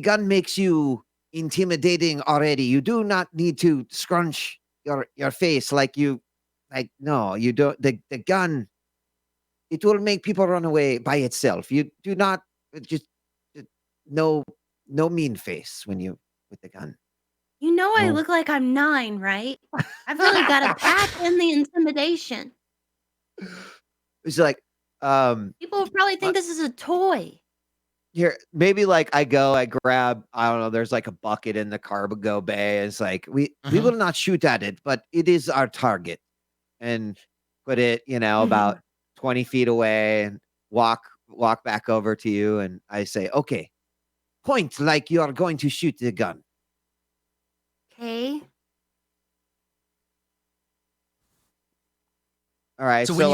gun makes you intimidating already. You do not need to scrunch your face no, you don't. The gun, it will make people run away by itself. You do not just no mean face when you with the gun. You know I No. look like I'm 9, right? I've really got to pack in the intimidation. It's like People will probably think this is a toy. here, maybe like I grab, I don't know, there's like a bucket in the cargo bay. It's like we will not shoot at it, but it is our target. And put it, about 20 feet away and walk back over to you. And I say, okay, point like you are going to shoot the gun. Okay. All right. So when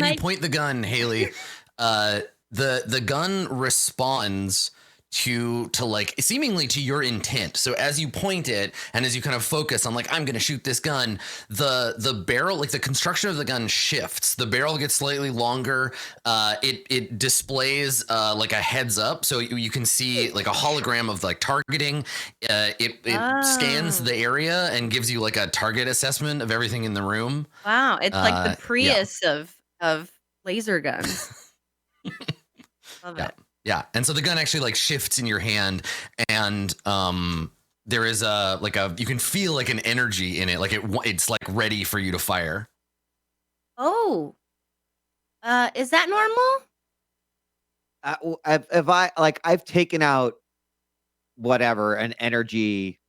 you point the gun, Haley, the gun responds to like seemingly to your intent. So as you point it and as you kind of focus on like I'm gonna shoot this gun, the barrel, like the construction of the gun shifts. The barrel gets slightly longer. It displays like a heads up, so you can see like a hologram of like targeting. It scans the area and gives you like a target assessment of everything in the room. Wow, it's like the Prius yeah. of laser guns. Love it. Yeah, and so the gun actually like shifts in your hand, and there is you can feel like an energy in it, like it's like ready for you to fire. Oh, is that normal? I've taken out whatever an energy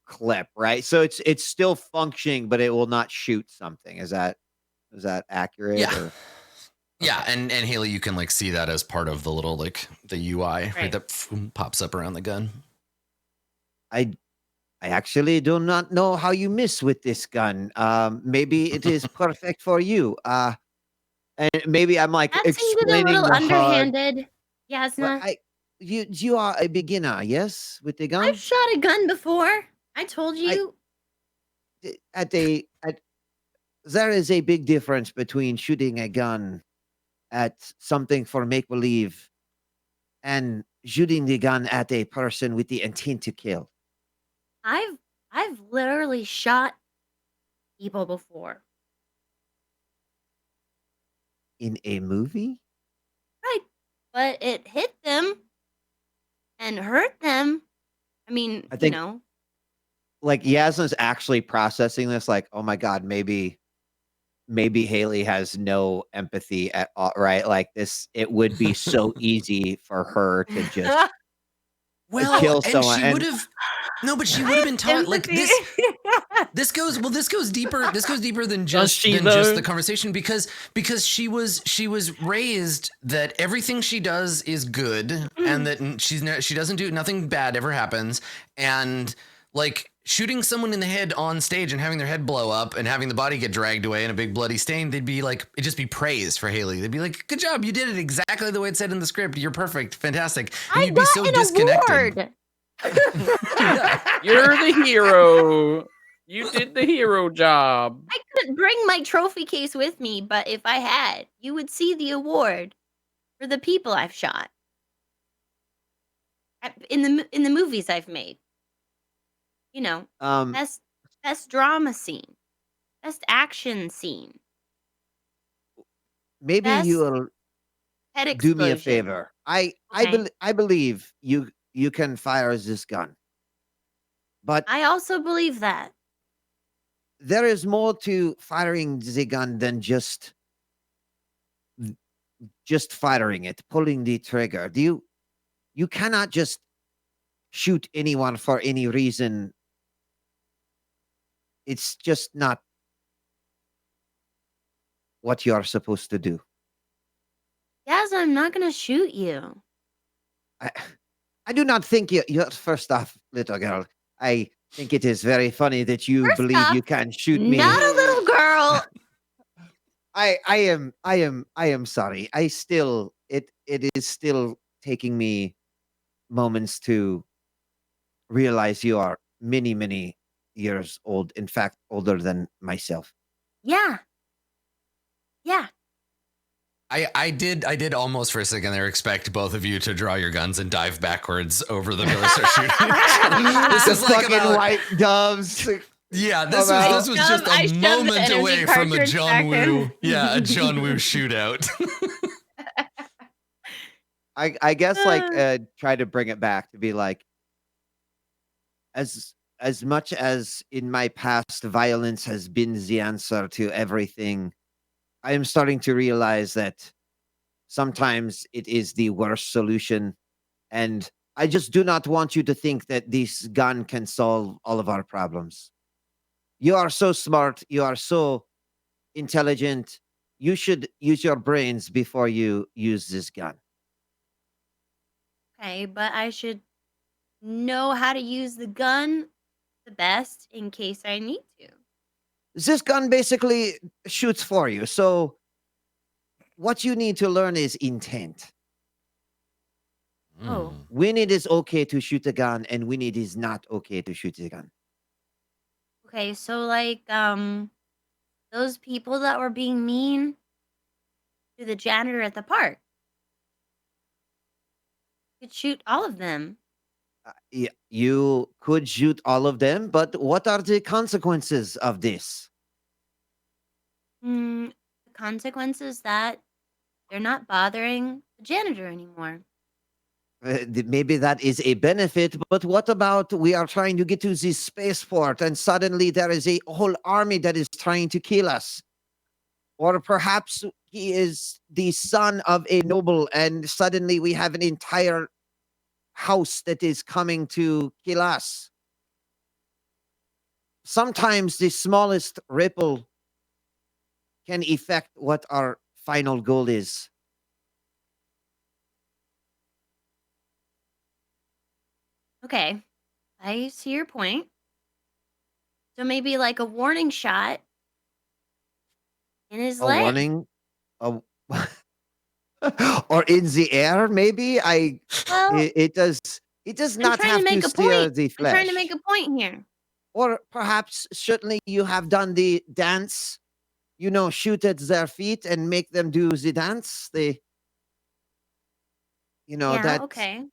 clip, right? So it's still functioning, but it will not shoot something. Is that accurate? Yeah. Or? Yeah, and Haley, you can like see that as part of the little like the UI right that pops up around the gun. I actually do not know how you miss with this gun. Maybe it is perfect for you. And maybe I'm like That seems explaining a little the underhanded. Yasna. You are a beginner, yes, with the gun. I've shot a gun before. I told you. There is a big difference between shooting a gun at something for make-believe and shooting the gun at a person with the intent to kill. I've literally shot people before. in a movie? Right. But it hit them and hurt them. I mean, I think like Yasna's actually processing this like, oh my God, maybe Haley has no empathy at all, right? Like this, it would be so easy for her to just Well, kill and someone. she would have no, but she would have been taught like Empathy. this goes deeper than Does just she, than just though? the conversation because she was raised that everything she does is good and that she doesn't do nothing bad ever happens, and like shooting someone in the head on stage and having their head blow up and having the body get dragged away in a big bloody stain, they'd be like, it'd just be praise for Haley. They'd be like, good job, you did it exactly the way it said in the script, you're perfect, fantastic. And you'd be so disconnected. Award. You're the hero. You did the hero job. I couldn't bring my trophy case with me, but if I had, you would see the award for the people I've shot in the movies I've made. You know, best drama scene, best action scene. maybe best you'll head do me a explosion. favor. I Okay. believe you can fire this gun, but I also believe that. there is more to firing the gun than just firing it, pulling the trigger. You cannot just shoot anyone for any reason. It's just not what you are supposed to do. Yes, I'm not gonna shoot you. I do not think you first off, little girl, I think it is very funny that you First believe off, you can shoot me. not a little girl. I am sorry. It is still taking me moments to realize you are many years old. In fact, older than myself. Yeah. Yeah. I did almost for a second there expect both of you to draw your guns and dive backwards over them and start shooting. This is like fucking about, white doves. yeah, this about- was just I a shoved the moment energy away from a cartridge John back in. Woo, a John Woo shootout. I guess try to bring it back to be like as much as in my past violence has been the answer to everything, I am starting to realize that sometimes it is the worst solution, and I just do not want you to think that this gun can solve all of our problems. You are so smart, you are so intelligent. You should use your brains before you use this gun. Okay, but I should know how to use the gun the best in case I need to. This gun basically shoots for you. So what you need to learn is intent. Oh. When it is okay to shoot a gun and when it is not okay to shoot a gun. Okay, so like those people that were being mean to the janitor at the park. Could shoot all of them. You could shoot all of them, but what are the consequences of this? The consequences that they're not bothering the janitor anymore. Maybe that is a benefit, but what about we are trying to get to this spaceport and suddenly there is a whole army that is trying to kill us? Or perhaps he is the son of a noble and suddenly we have an entire house that is coming to kill us. Sometimes the smallest ripple can affect what our final goal is. Okay, I see your point. So maybe like a warning shot in his A leg. warning? A or in the air, maybe? Well, it does not trying have to make to a steer point. the I'm flesh. trying to make a point here. Or perhaps certainly you have done the dance, shoot at their feet and make them do the dance. Yeah, that okay.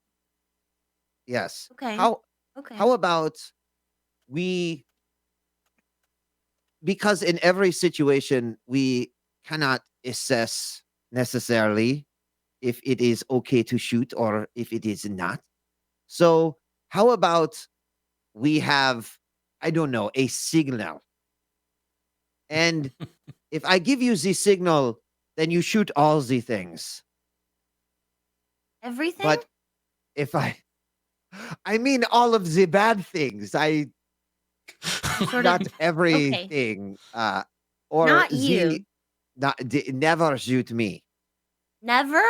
yes. Okay. How Okay. about because in every situation we cannot assess necessarily if it is okay to shoot or if it is not. So, how about we have, I don't know, a signal? And if I give you the signal, then you shoot all the things. Everything? But if I mean all of the bad things. Sort Not of. Okay. everything. Or Not the you. never shoot me. Never?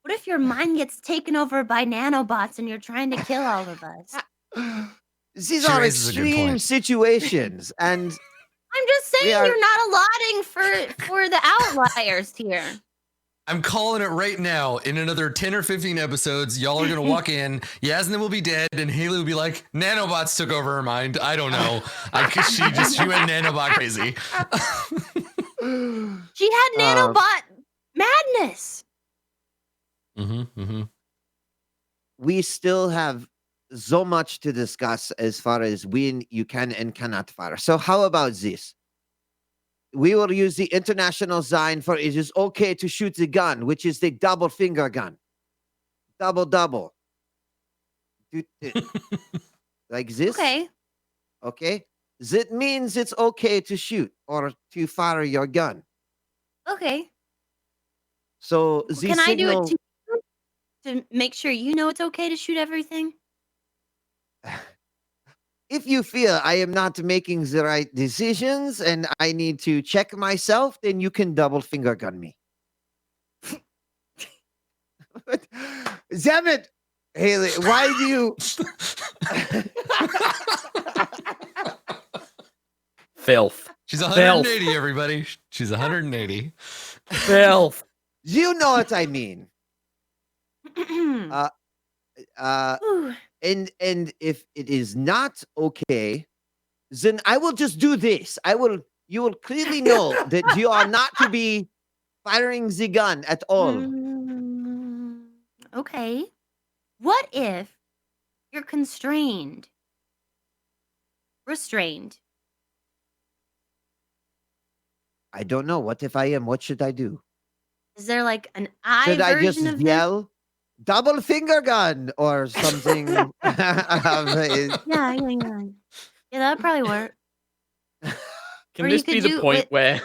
What if your mind gets taken over by nanobots and you're trying to kill all of us? These She are raises a good extreme point. situations, and I'm just We saying are- you're not allotting for the outliers here. I'm calling it right now. In another 10 or 15 episodes, y'all are going to walk in. Yasmin will be dead, and Haley will be like, nanobots took over her mind. I don't know. She went nanobot crazy. She had nanobot madness. We still have so much to discuss as far as when you can and cannot fire. So how about this? We will use the international sign for it is okay to shoot the gun, which is the double finger gun. Double. Like this? Okay. That means it's okay to shoot or to fire your gun. Okay. So the Can I do signal... it to make sure you know it's okay to shoot everything? If you feel I am not making the right decisions and I need to check myself, then you can double finger gun me. Damn it, Haley! Why do you? Filth. She's 180, everybody. She's 180. Filth. You know what I mean. And if it is not okay, then I will just do this. You will clearly know that you are not to be firing the gun at all. Okay. What if you're constrained? Restrained? I don't know. What if I am? What should I do? Is there like an I Should I version just of yell, double finger gun or something? Yeah, that'd probably work. Can Or this you be could the do point it- where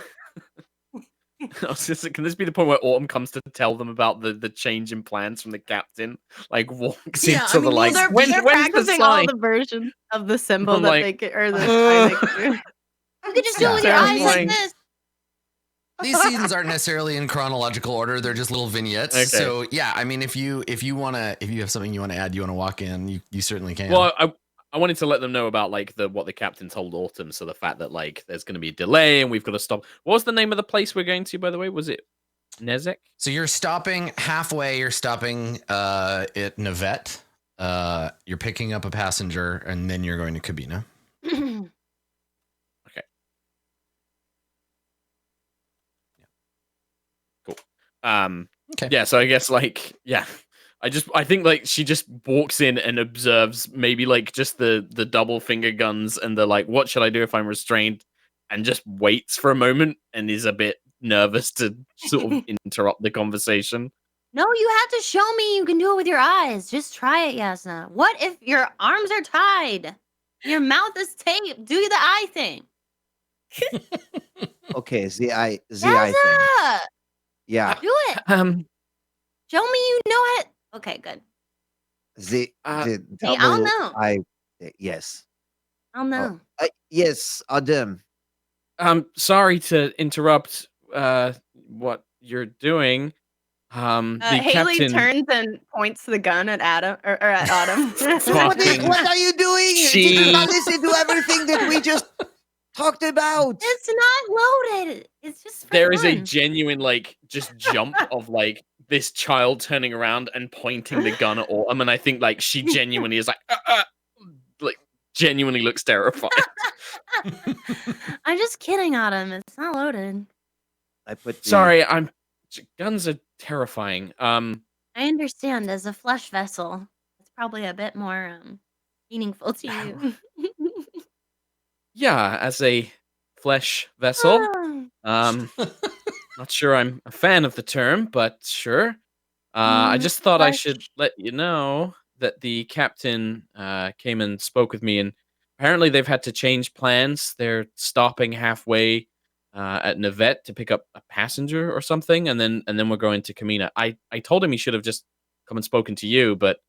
can this be the point where Autumn comes to tell them about the change in plans from the captain? Like walks Yeah, into I mean, the like they're when's the practicing all sign? the versions of the symbol I'm that like, they could, or the sign they could do. You could just do it with your eyes like Terrifying. this. These seasons aren't necessarily in chronological order. They're just little vignettes. Okay. So yeah, I mean, if you have something you want to add, you want to walk in, you certainly can. Well, I wanted to let them know about like what the captain told Autumn. So the fact that like there's going to be a delay and we've got to stop. What was the name of the place we're going to, by the way? Was it Nezek? So you're stopping halfway. You're stopping at Navette. You're picking up a passenger, and then you're going to Cabina. Okay. Yeah, so I guess like I think like she just walks in and observes maybe like just the double finger guns and the like, what should I do if I'm restrained? And just waits for a moment and is a bit nervous to sort of interrupt the conversation. No, you have to show me you can do it with your eyes. Just try it, Yasna. What if your arms are tied? Your mouth is taped. Do the eye thing. Okay, the eye thing. Yasna! Yeah. Do it. Show me you know it. Okay, good. The I'll double know. eye. Yes. I'll know. Yes, Adam. Sorry to interrupt what you're doing. The Haley captain turns and points the gun at Adam or at Autumn. What are you doing? Did you not listen to everything that we just talked about? It's not loaded. It's just for there is a fun. genuine like just jump of like this child turning around and pointing the gun at Autumn, and I think like she genuinely is like genuinely looks terrified. I'm just kidding, Autumn. It's not loaded. Sorry, guns are terrifying. I understand. As a flesh vessel, it's probably a bit more meaningful to you. Yeah, as a flesh vessel. Not sure I'm a fan of the term, but sure. I just thought I should let you know that the captain came and spoke with me, and apparently they've had to change plans. They're stopping halfway at Navette to pick up a passenger or something, and then we're going to Kamina. I told him he should have just come and spoken to you, but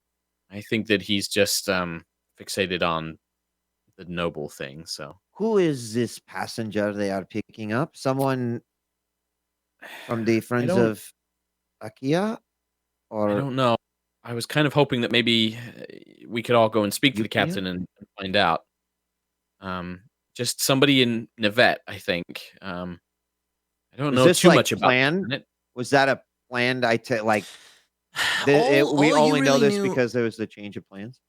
I think that he's just fixated on the noble thing. So Who is this passenger they are picking up? Someone from the Friends don't- of Akia? I Or don't know. I was kind of hoping that maybe we could all go and speak to the Yukia? captain and find out. Just somebody in Navette, I think. I don't was know this too like much about planned? it. Was that a planned? We All you only know really this knew- because there was the change of plans.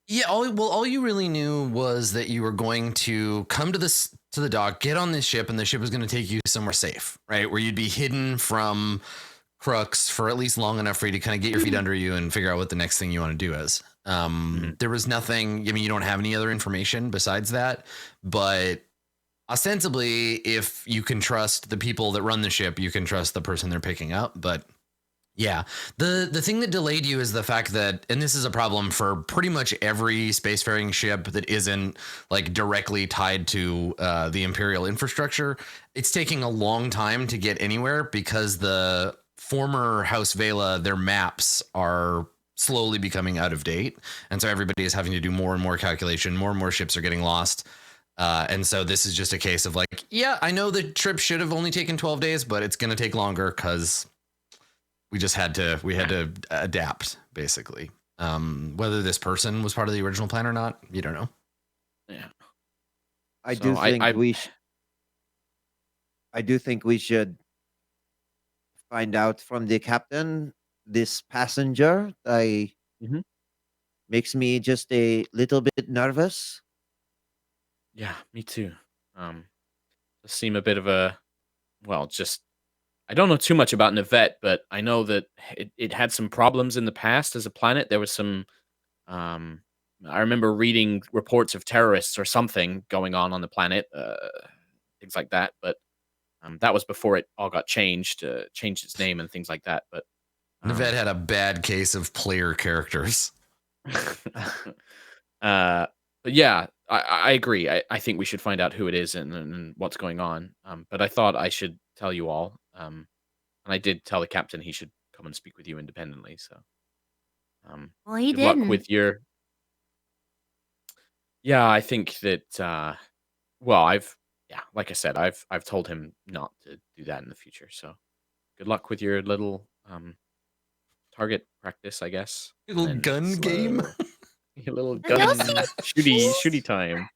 Yeah, all you really knew was that you were going to come to the dock, get on this ship, and the ship was going to take you somewhere safe, right? Where you'd be hidden from crooks for at least long enough for you to kind of get your feet under you and figure out what the next thing you want to do is. There was nothing, I mean, you don't have any other information besides that, but ostensibly, if you can trust the people that run the ship, you can trust the person they're picking up. But yeah, the thing that delayed you is the fact that, and this is a problem for pretty much every spacefaring ship that isn't like directly tied to the Imperial infrastructure, it's taking a long time to get anywhere because the former House Vela, their maps are slowly becoming out of date. And so everybody is having to do more and more calculation, more and more ships are getting lost. And so this is just a case of like, yeah, I know the trip should have only taken 12 days, but it's going to take longer because we had to adapt, basically. Whether this person was part of the original plan or not, you don't know. Yeah. I So do think we should find out from the captain. This passenger makes me just a little bit nervous. Yeah, me too. Just seem a bit of a, I don't know too much about Navette, but I know that it had some problems in the past as a planet. There was some, I remember reading reports of terrorists or something going on the planet, things like that. But that was before it all got changed its name and things like that. But Navette had a bad case of player characters. But yeah, I agree. I think we should find out who it is and what's going on. But I thought I should tell you all. And I did tell the captain he should come and speak with you independently. So, Well, he good luck didn't. with your. Yeah, I think that. Like I said, I've told him not to do that in the future. So, good luck with your little target practice, I guess. Little And gun game. Your little Have y'all gun seen- shooty time.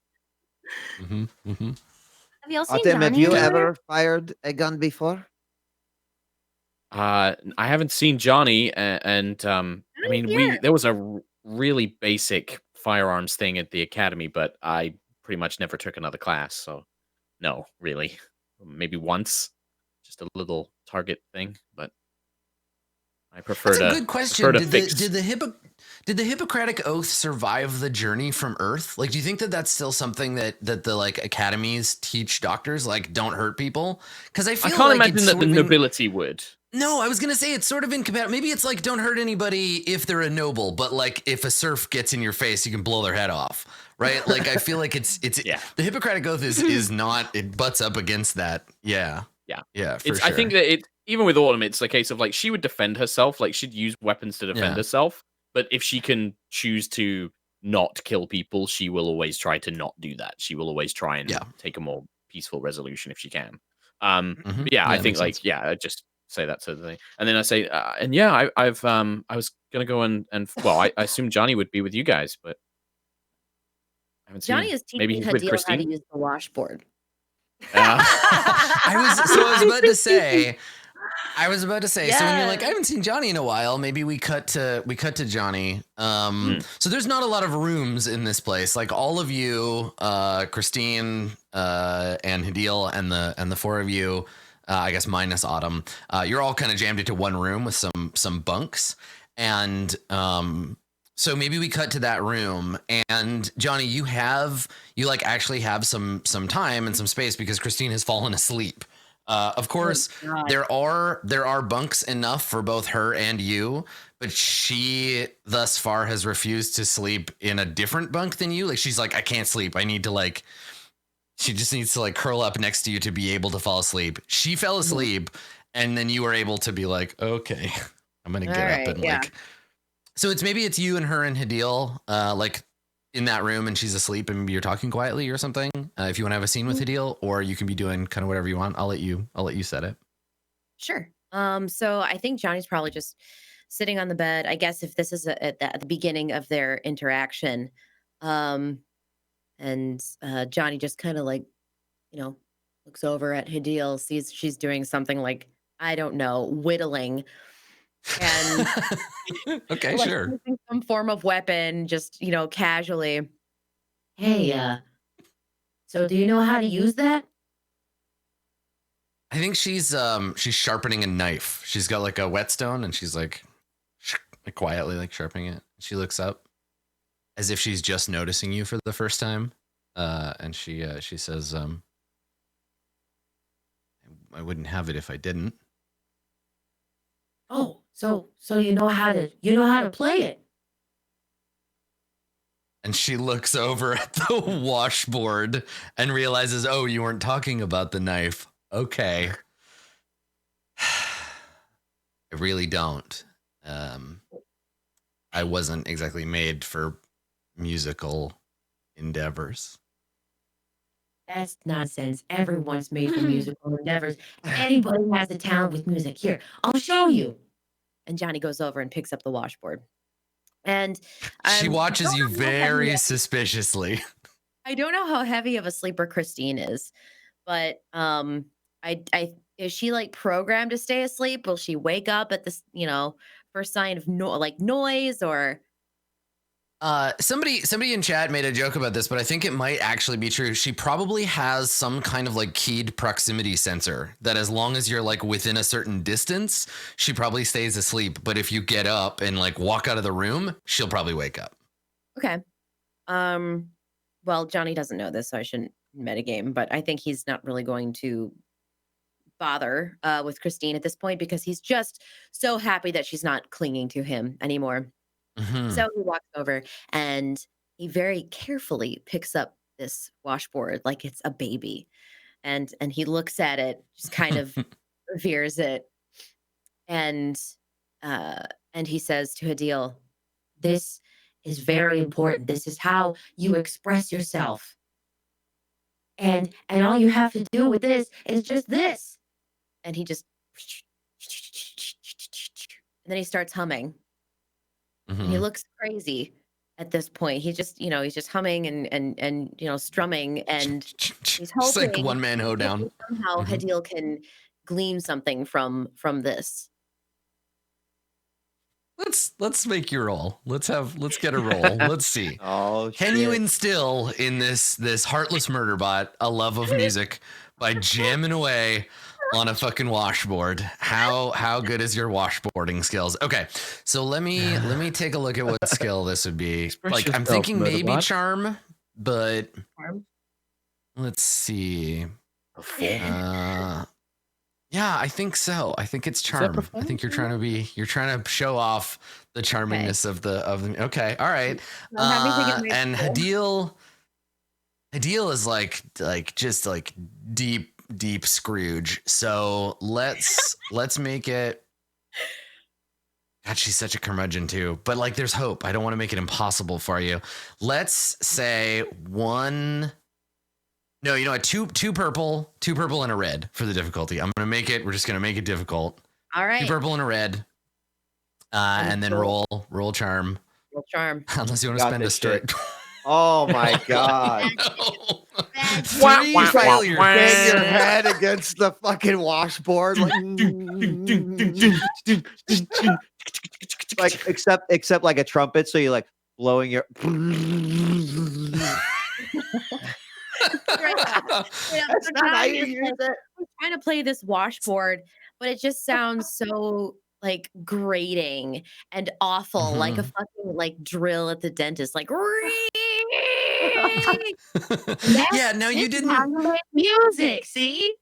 Have y'all seen Artem, have Johnny you anywhere? ever fired a gun before? I haven't seen Johnny, and I mean, here. there was a really basic firearms thing at the academy, but I pretty much never took another class, so no, really, maybe once, just a little target thing, but I prefer That's to. a good question. Fix. Did the Hippocratic Oath survive the journey from Earth? Like, do you think that that's still something that the like academies teach doctors, like don't hurt people? Because I I feel can't like imagine it's that sort the of nobility would. No, I was gonna say it's sort of incompatible. Maybe it's like don't hurt anybody if they're a noble, but like if a serf gets in your face, you can blow their head off, right? Like I feel like it's Yeah. The Hippocratic Oath is not, it butts up against that. Yeah. For It's, sure. I think that even with Autumn, it's a case of like she would defend herself, like she'd use weapons to defend Yeah. herself. But if she can choose to not kill people, she will always try to not do that. She will always try and take a more peaceful resolution if she can. But yeah, I that think makes sense. I just say that sort of thing, and then I say, and yeah, I was gonna go and I assume Johnny would be with you guys, but I haven't seen. Johnny is Maybe teaching he's with Hadil how to Christine. use the washboard. I was about to say. So when you're like, I Yes. haven't seen Johnny in a while, maybe we cut to Johnny. So there's not a lot of rooms in this place. Like all of you, Christine, and Hadil and the four of you, I guess minus Autumn, you're all kind of jammed into one room with some bunks. And so maybe we cut to that room, and Johnny, you like actually have some time and some space because Christine has fallen asleep. Of course, God. there are bunks enough for both her and you, but she thus far has refused to sleep in a different bunk than you. Like she's like, I can't sleep. I need to like. She just needs to like curl up next to you to be able to fall asleep. She fell asleep, and then you were able to be like, okay, I'm gonna get up and like. So maybe it's you and her and Hadil, like in that room, and she's asleep, and you're talking quietly or something. If you want to have a scene with Hadil, or you can be doing kind of whatever you want. I'll let you set it. Sure. So I think Johnny's probably just sitting on the bed. I guess if this is at the beginning of their interaction, and Johnny just kind of like, looks over at Hadil, sees she's doing something like, I don't know, whittling, and okay, like sure. using some form of weapon, just casually. Hey, so do you know how to use that? I think she's sharpening a knife. She's got like a whetstone, and she's like quietly like sharpening it. She looks up as if she's just noticing you for the first time, and she says, "I wouldn't have it if I didn't." Oh, so you know how to play it. And she looks over at the washboard and realizes, oh, you weren't talking about the knife. Okay. I really don't. I wasn't exactly made for musical endeavors. That's nonsense. Everyone's made for musical endeavors. Anybody who has a talent with music. Here, I'll show you. And Johnny goes over and picks up the washboard. And she watches you very suspiciously. I don't know how heavy of a sleeper Christine is, but is she like programmed to stay asleep? Will she wake up at this, first sign of noise or? Somebody in chat made a joke about this, but I think it might actually be true. She probably has some kind of like keyed proximity sensor that as long as you're like within a certain distance, she probably stays asleep. But if you get up and like walk out of the room, she'll probably wake up. Okay. Well, Johnny doesn't know this, so I shouldn't metagame, but I think he's not really going to bother with Christine at this point because he's just so happy that she's not clinging to him anymore. Mm-hmm. So he walks over and he very carefully picks up this washboard like it's a baby. And he looks at it, just kind of reveres it. And he says to Hadil, this is very important. This is how you express yourself. And all you have to do with this is just this. And he just and then he starts humming. Mm-hmm. And he looks crazy at this point. He's just, he's just humming and strumming, and he's hoping it's like one man hoedown. Somehow Hadil can glean something from this. Let's make your roll. Let's get a roll. Let's see. Oh, can you instill in this heartless murder bot a love of music by jamming away on a fucking washboard? How good is your washboarding skills? Okay, so let me take a look at what skill this would be. Like I'm thinking maybe charm, but let's see. Yeah, I think so. I think it's charm. I think you're trying to show off the charmingness of the. Okay, all right. And Hadil is like just like deep Scrooge. So let's make it. God, she's such a curmudgeon too. But like, there's hope. I don't want to make it impossible for you. Let's say one. No, you know what? Two purple and a red for the difficulty. We're just gonna make it difficult. All right. 2 purple and a red. And then roll charm. Roll charm. Unless you want to spend a stick. Oh my god. No. 3 failures. Bang your head against the fucking washboard. Like except like a trumpet, so you're like blowing your That's not how you use it. I'm trying to play this washboard, but it just sounds so like grating and awful, like a fucking like drill at the dentist, like. Yeah, no, you didn't. Music, see?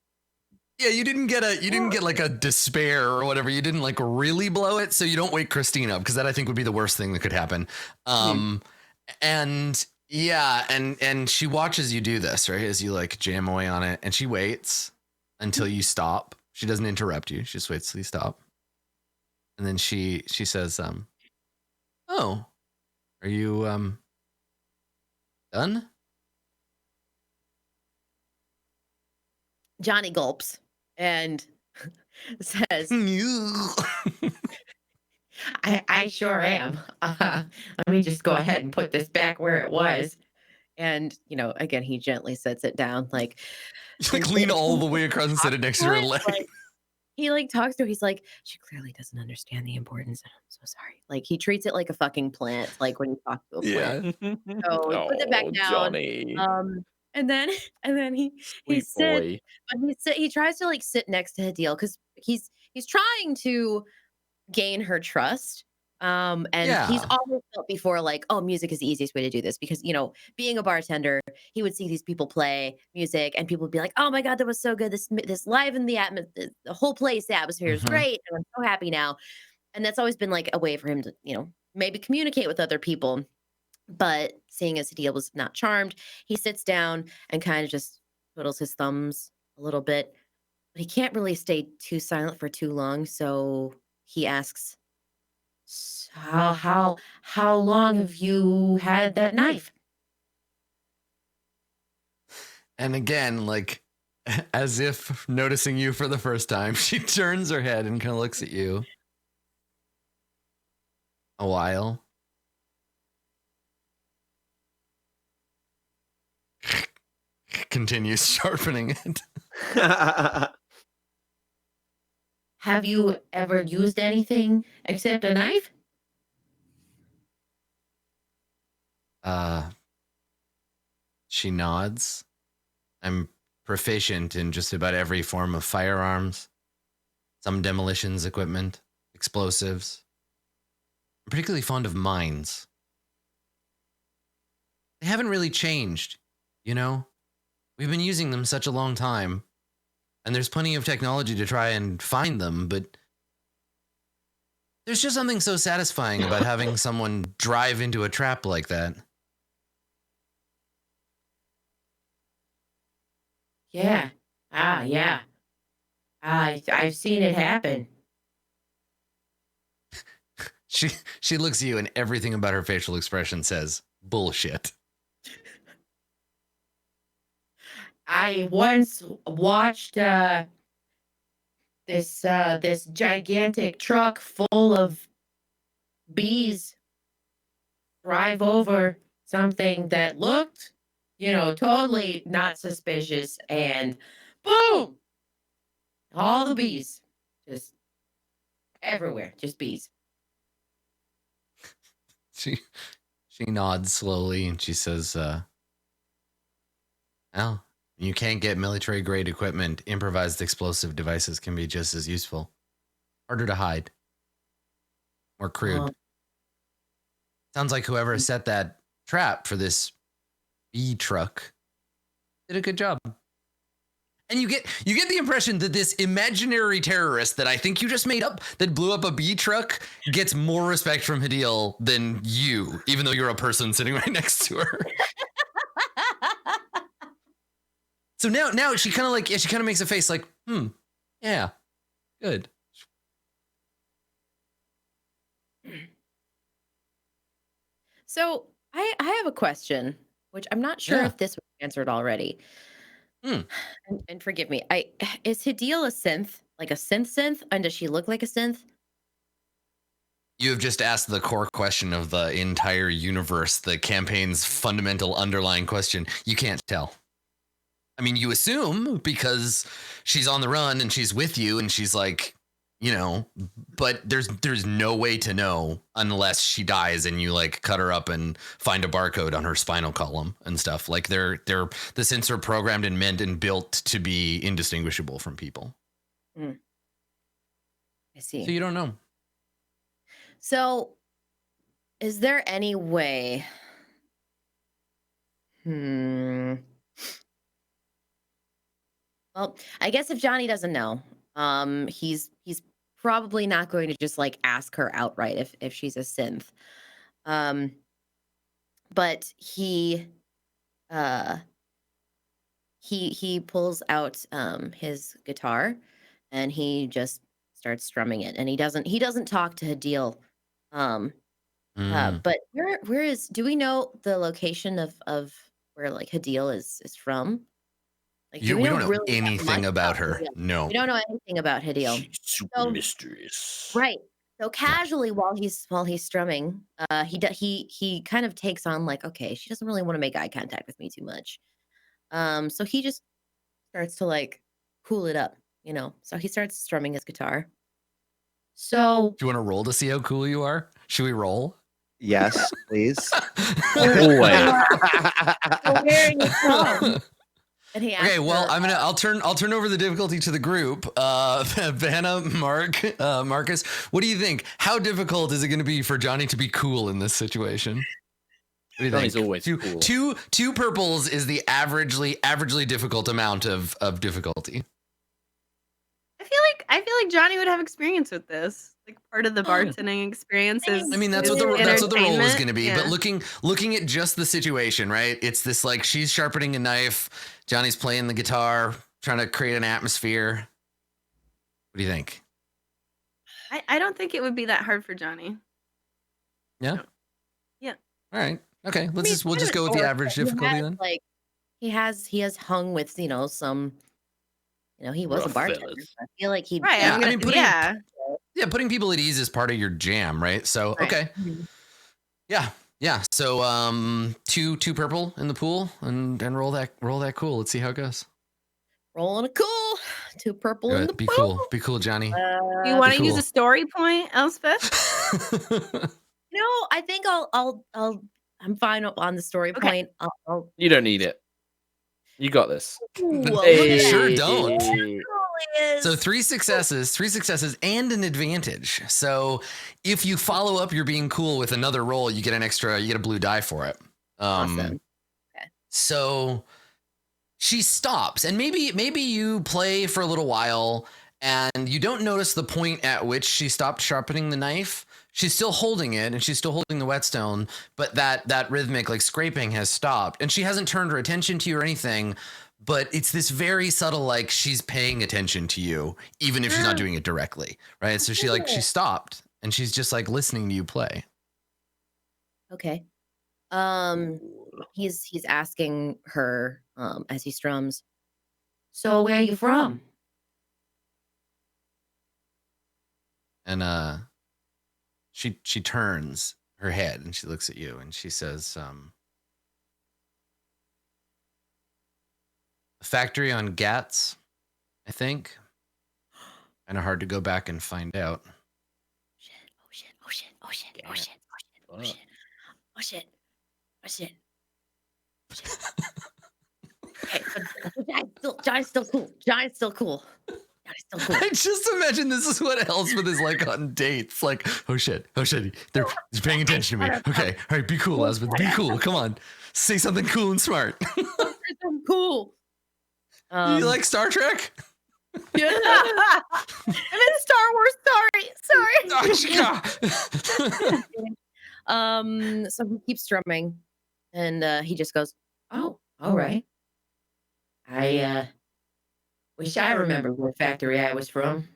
Yeah, you didn't get like a despair or whatever. You didn't like really blow it, so you don't wake Christine up because that I think would be the worst thing that could happen. And yeah, and she watches you do this, right? As you like jam away on it, and she waits until you stop. She doesn't interrupt you. She just waits till you stop. And then she says, "Oh, are you done?" Johnny gulps and says, I sure am. Let me just go ahead and put this back where it was. And, again, he gently sets it down. Like lean all the way across and set it next to her leg. He talks to her. He's like, she clearly doesn't understand the importance. And I'm so sorry. Like he treats it like a fucking plant. Like when you talk to a plant. So he puts it back down. Johnny. And then he sits, but he tries to sit next to Hadil because he's trying to gain her trust. And he's always felt before music is the easiest way to do this because being a bartender, he would see these people play music and people would be like, oh my god, that was so good, this livened the atmosphere, the whole place, the atmosphere is great, and I'm so happy now. And that's always been a way for him to maybe communicate with other people. But seeing as Hadil was not charmed, he sits down and kind of just twiddles his thumbs a little bit, but he can't really stay too silent for too long, so he asks, how long have you had that knife? And again, as if noticing you for the first time, she turns her head and kind of looks at you. A while. Continues sharpening it. Have you ever used anything except a knife? She nods. I'm proficient in just about every form of firearms, some demolitions equipment, explosives. I'm particularly fond of mines. They haven't really changed, We've been using them such a long time, and there's plenty of technology to try and find them, but there's just something so satisfying about having someone drive into a trap like that. Yeah. Yeah. I've seen it happen. She looks at you and everything about her facial expression says, bullshit. I once watched this gigantic truck full of bees drive over something that looked, totally not suspicious, and boom, all the bees just everywhere, just bees. She nods slowly and she says, well, you can't get military grade equipment. Improvised explosive devices can be just as useful. Harder to hide. More crude. Sounds like whoever set that trap for this bee truck did a good job. And you get the impression that this imaginary terrorist that I think you just made up that blew up a bee truck gets more respect from Hadil than you, even though you're a person sitting right next to her. So now she kind of makes a face like, yeah, good. So I have a question, which I'm not sure if this was answered already. And forgive me. Is Hadil a synth, like a synth, and does she look like a synth? You have just asked the core question of the entire universe, the campaign's fundamental underlying question. You can't tell. I mean, you assume because she's on the run and she's with you and she's like, but there's no way to know unless she dies and you cut her up and find a barcode on her spinal column and stuff. Like the synths are programmed and meant and built to be indistinguishable from people. I see. So you don't know. So is there any way? Well, Well, I guess if Johnny doesn't know, he's probably not going to just like ask her outright if she's a synth. But uh he pulls out his guitar and he just starts strumming it, and he doesn't talk to Hadil. But where is, do we know the location of where like Hadil is from? Like, do We we don't know know really that anything much about her. Hadil? No. We don't know anything about Hadil. She's super So, mysterious. right. So casually while he's strumming, he kind of takes on like, okay, she doesn't really want to make eye contact with me too much. So he just starts to like cool it up, you know. So he starts strumming his guitar. So Do you want to roll to see how cool you are? Should we roll? Yes, please. Boy. so where are you from? And he asks Okay, well, her, I'll turn over the difficulty to the group. Vanna, Marcus, what do you think? How difficult is it going to be for Johnny to be cool in this situation? What do you Johnny's think? always cool. Two purples is the averagely difficult amount of difficulty. I feel like Johnny would have experience with this. Like part of the bartending experience is. I mean, that's what the role was going to be. Yeah. But looking at just the situation, right? It's this like she's sharpening a knife, Johnny's playing the guitar, trying to create an atmosphere. What do you think? I don't think it would be that hard for Johnny. Yeah. Yeah. All right. Okay. We'll just kind go of with the dork, average but he difficulty has, then. like he has hung with, you know, some, you know, he was a Rough bartender. fellas. I feel like he Right. Yeah, I'm gonna, I mean, putting- yeah. Yeah, putting people at ease is part of your jam, right? So Right. okay. Mhm. Yeah. So two purple in the pool and roll that cool. Let's see how it goes. Rolling a cool. 2 purple in the Be pool. cool. Be cool, Johnny. Do you want to cool. use a story point, Elspeth? No, I think I'm fine on the story Okay. point. I'll You don't need it. You got this. Ooh, look at You that. sure don't. Really is. So 3 successes and an advantage. So if you follow up your being cool with another roll, you get a blue die for it. Awesome. So she stops, and maybe you play for a little while and you don't notice the point at which she stopped sharpening the knife. She's still holding it and she's still holding the whetstone, but that rhythmic like scraping has stopped, and she hasn't turned her attention to you or anything. But it's this very subtle, like she's paying attention to you, even if she's not doing it directly, right? So she stopped and she's just like listening to you play. Okay. He's asking her as he strums. So where are you from? And she turns her head and she looks at you and she says, a factory on Gats, I think. Kind of hard to go back and find out. Oh shit. Okay, but Johnny's still cool. I just imagine this is what Elspeth is like on dates. Like, oh shit, they're paying attention to me. Okay, all right, be cool, Elspeth, be cool. Come on, say something cool and smart. Cool. You like Star Trek? Yeah. I'm in Star Wars. Sorry. So he keeps strumming, and he just goes, "Oh, all right. I wish I remembered what factory I was from.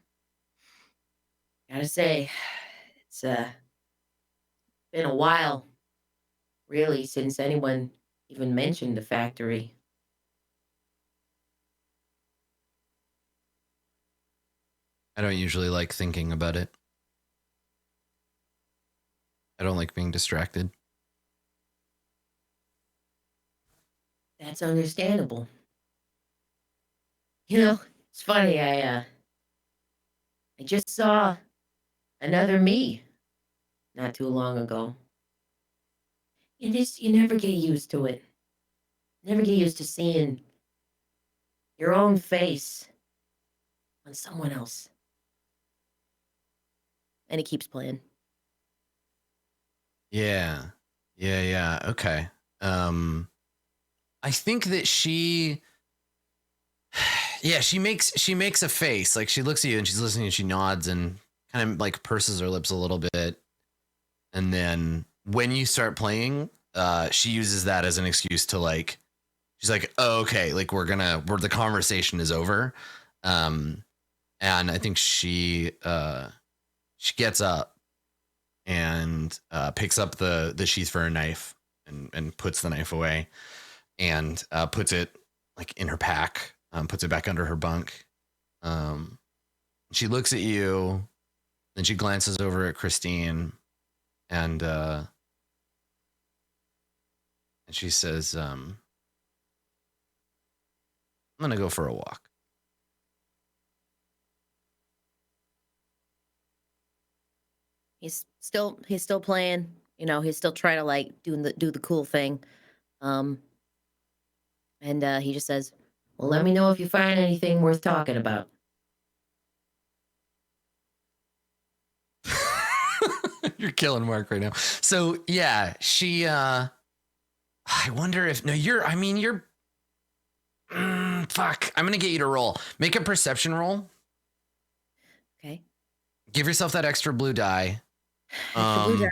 Gotta say, it's been a while, really, since anyone even mentioned the factory." I don't usually like thinking about it. I don't like being distracted. That's understandable. You know, it's funny. I just saw another me not too long ago. You never get used to it. Never get used to seeing your own face on someone else. And he keeps playing. Yeah. Okay. I think that she Yeah, she makes a face, like she looks at you and she's listening and she nods and kind of like purses her lips a little bit. And then when you start playing, she uses that as an excuse to like, she's like, oh, okay, like the conversation is over. And I think she gets up and picks up the sheath for a knife and puts the knife away and puts it like in her pack, puts it back under her bunk. She looks at you, then she glances over at Christine and she says, I'm going to go for a walk. He's still playing, you know, he's still trying to like do the cool thing. And he just says, well, let me know if you find anything worth talking about. You're killing Mark right now. So yeah, she I wonder if you're fuck. I'm gonna get you to roll. Make a perception roll. Okay. Give yourself that extra blue die. Blue die.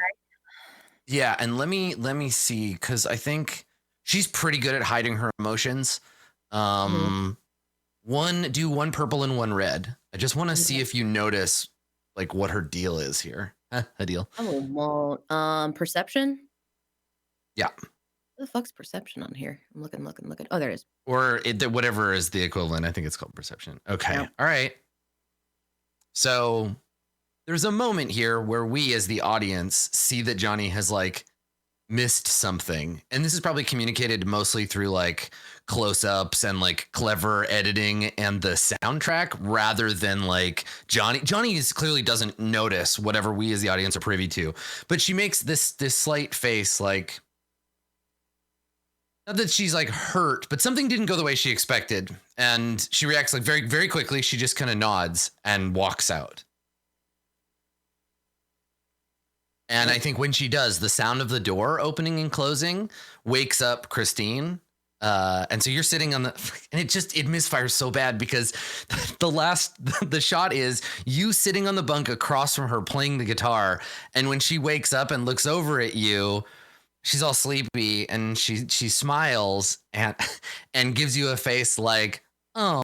Yeah, and let me see, because I think she's pretty good at hiding her emotions. Do one purple and one red. I just want to see if you notice like what her deal is here. A deal. Oh, well, perception? Yeah. What the fuck's perception on here? I'm looking. Oh, there it is. Or whatever is the equivalent. I think it's called perception. Okay. Yeah. All right. So there's a moment here where we as the audience see that Johnny has like missed something. And this is probably communicated mostly through like close-ups and like clever editing and the soundtrack rather than like Johnny clearly doesn't notice whatever we as the audience are privy to. But she makes this slight face like, not that she's like hurt, but something didn't go the way she expected. And she reacts like very, very quickly. She just kind of nods and walks out. And I think when she does, the sound of the door opening and closing wakes up Christine. And so you're sitting on the, and it misfires so bad because the shot is you sitting on the bunk across from her playing the guitar. And when she wakes up and looks over at you, she's all sleepy and she smiles and gives you a face like, oh,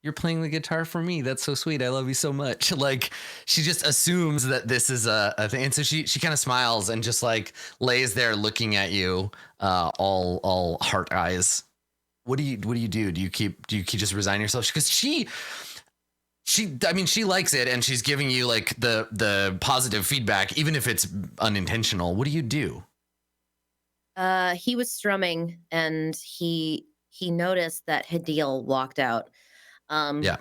you're playing the guitar for me. That's so sweet. I love you so much. Like she just assumes that this is a thing. And so she kind of smiles and just like lays there looking at you, all heart eyes. What do you do? Do you just resign yourself? Because she likes it and she's giving you like the positive feedback, even if it's unintentional. What do you do? He was strumming and he noticed that Hadil walked out. Yeah.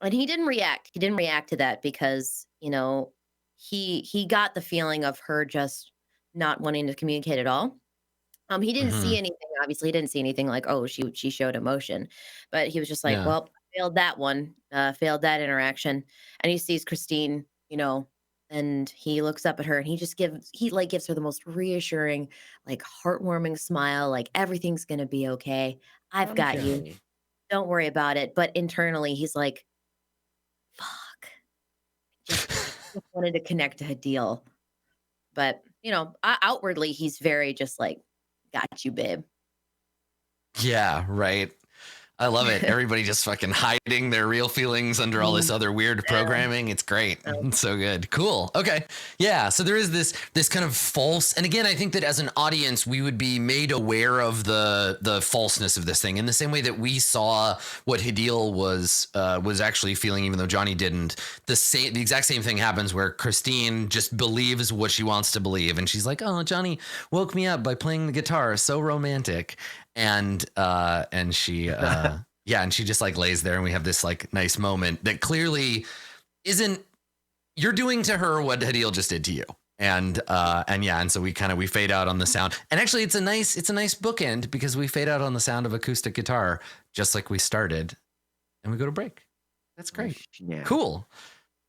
And he didn't react. He didn't react to that because, you know, he got the feeling of her just not wanting to communicate at all. He didn't see anything. Obviously, he didn't see anything like, oh, she showed emotion, but he was just like, well, failed that one, failed that interaction. And he sees Christine, you know, and he looks up at her and he gives her the most reassuring, like heartwarming smile, like everything's gonna be okay. I've got you. Don't worry about it. But internally, he's like, fuck. Just wanted to connect to Hadil. But, you know, outwardly, he's very just like, got you, babe. Yeah, right. I love it. Everybody just fucking hiding their real feelings under all this other weird programming. It's great. It's so good. Cool. Okay. Yeah. So there is this kind of false. And again, I think that as an audience, we would be made aware of the falseness of this thing in the same way that we saw what Hadil was actually feeling, even though Johnny didn't. The exact same thing happens where Christine just believes what she wants to believe. And she's like, oh, Johnny woke me up by playing the guitar. So romantic. And she and she just like lays there and we have this like nice moment that clearly isn't, you're doing to her what Hadil just did to you. And so we fade out on the sound. And actually it's a nice bookend because we fade out on the sound of acoustic guitar just like we started and we go to break. That's great. Yeah. Cool.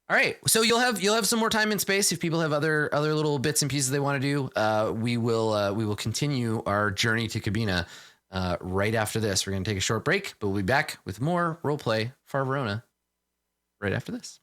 All right. So you'll have some more time and space if people have other little bits and pieces they want to do. We will continue our journey to Kabina right after this. We're going to take a short break, but we'll be back with more Roleplay for Verona right after this.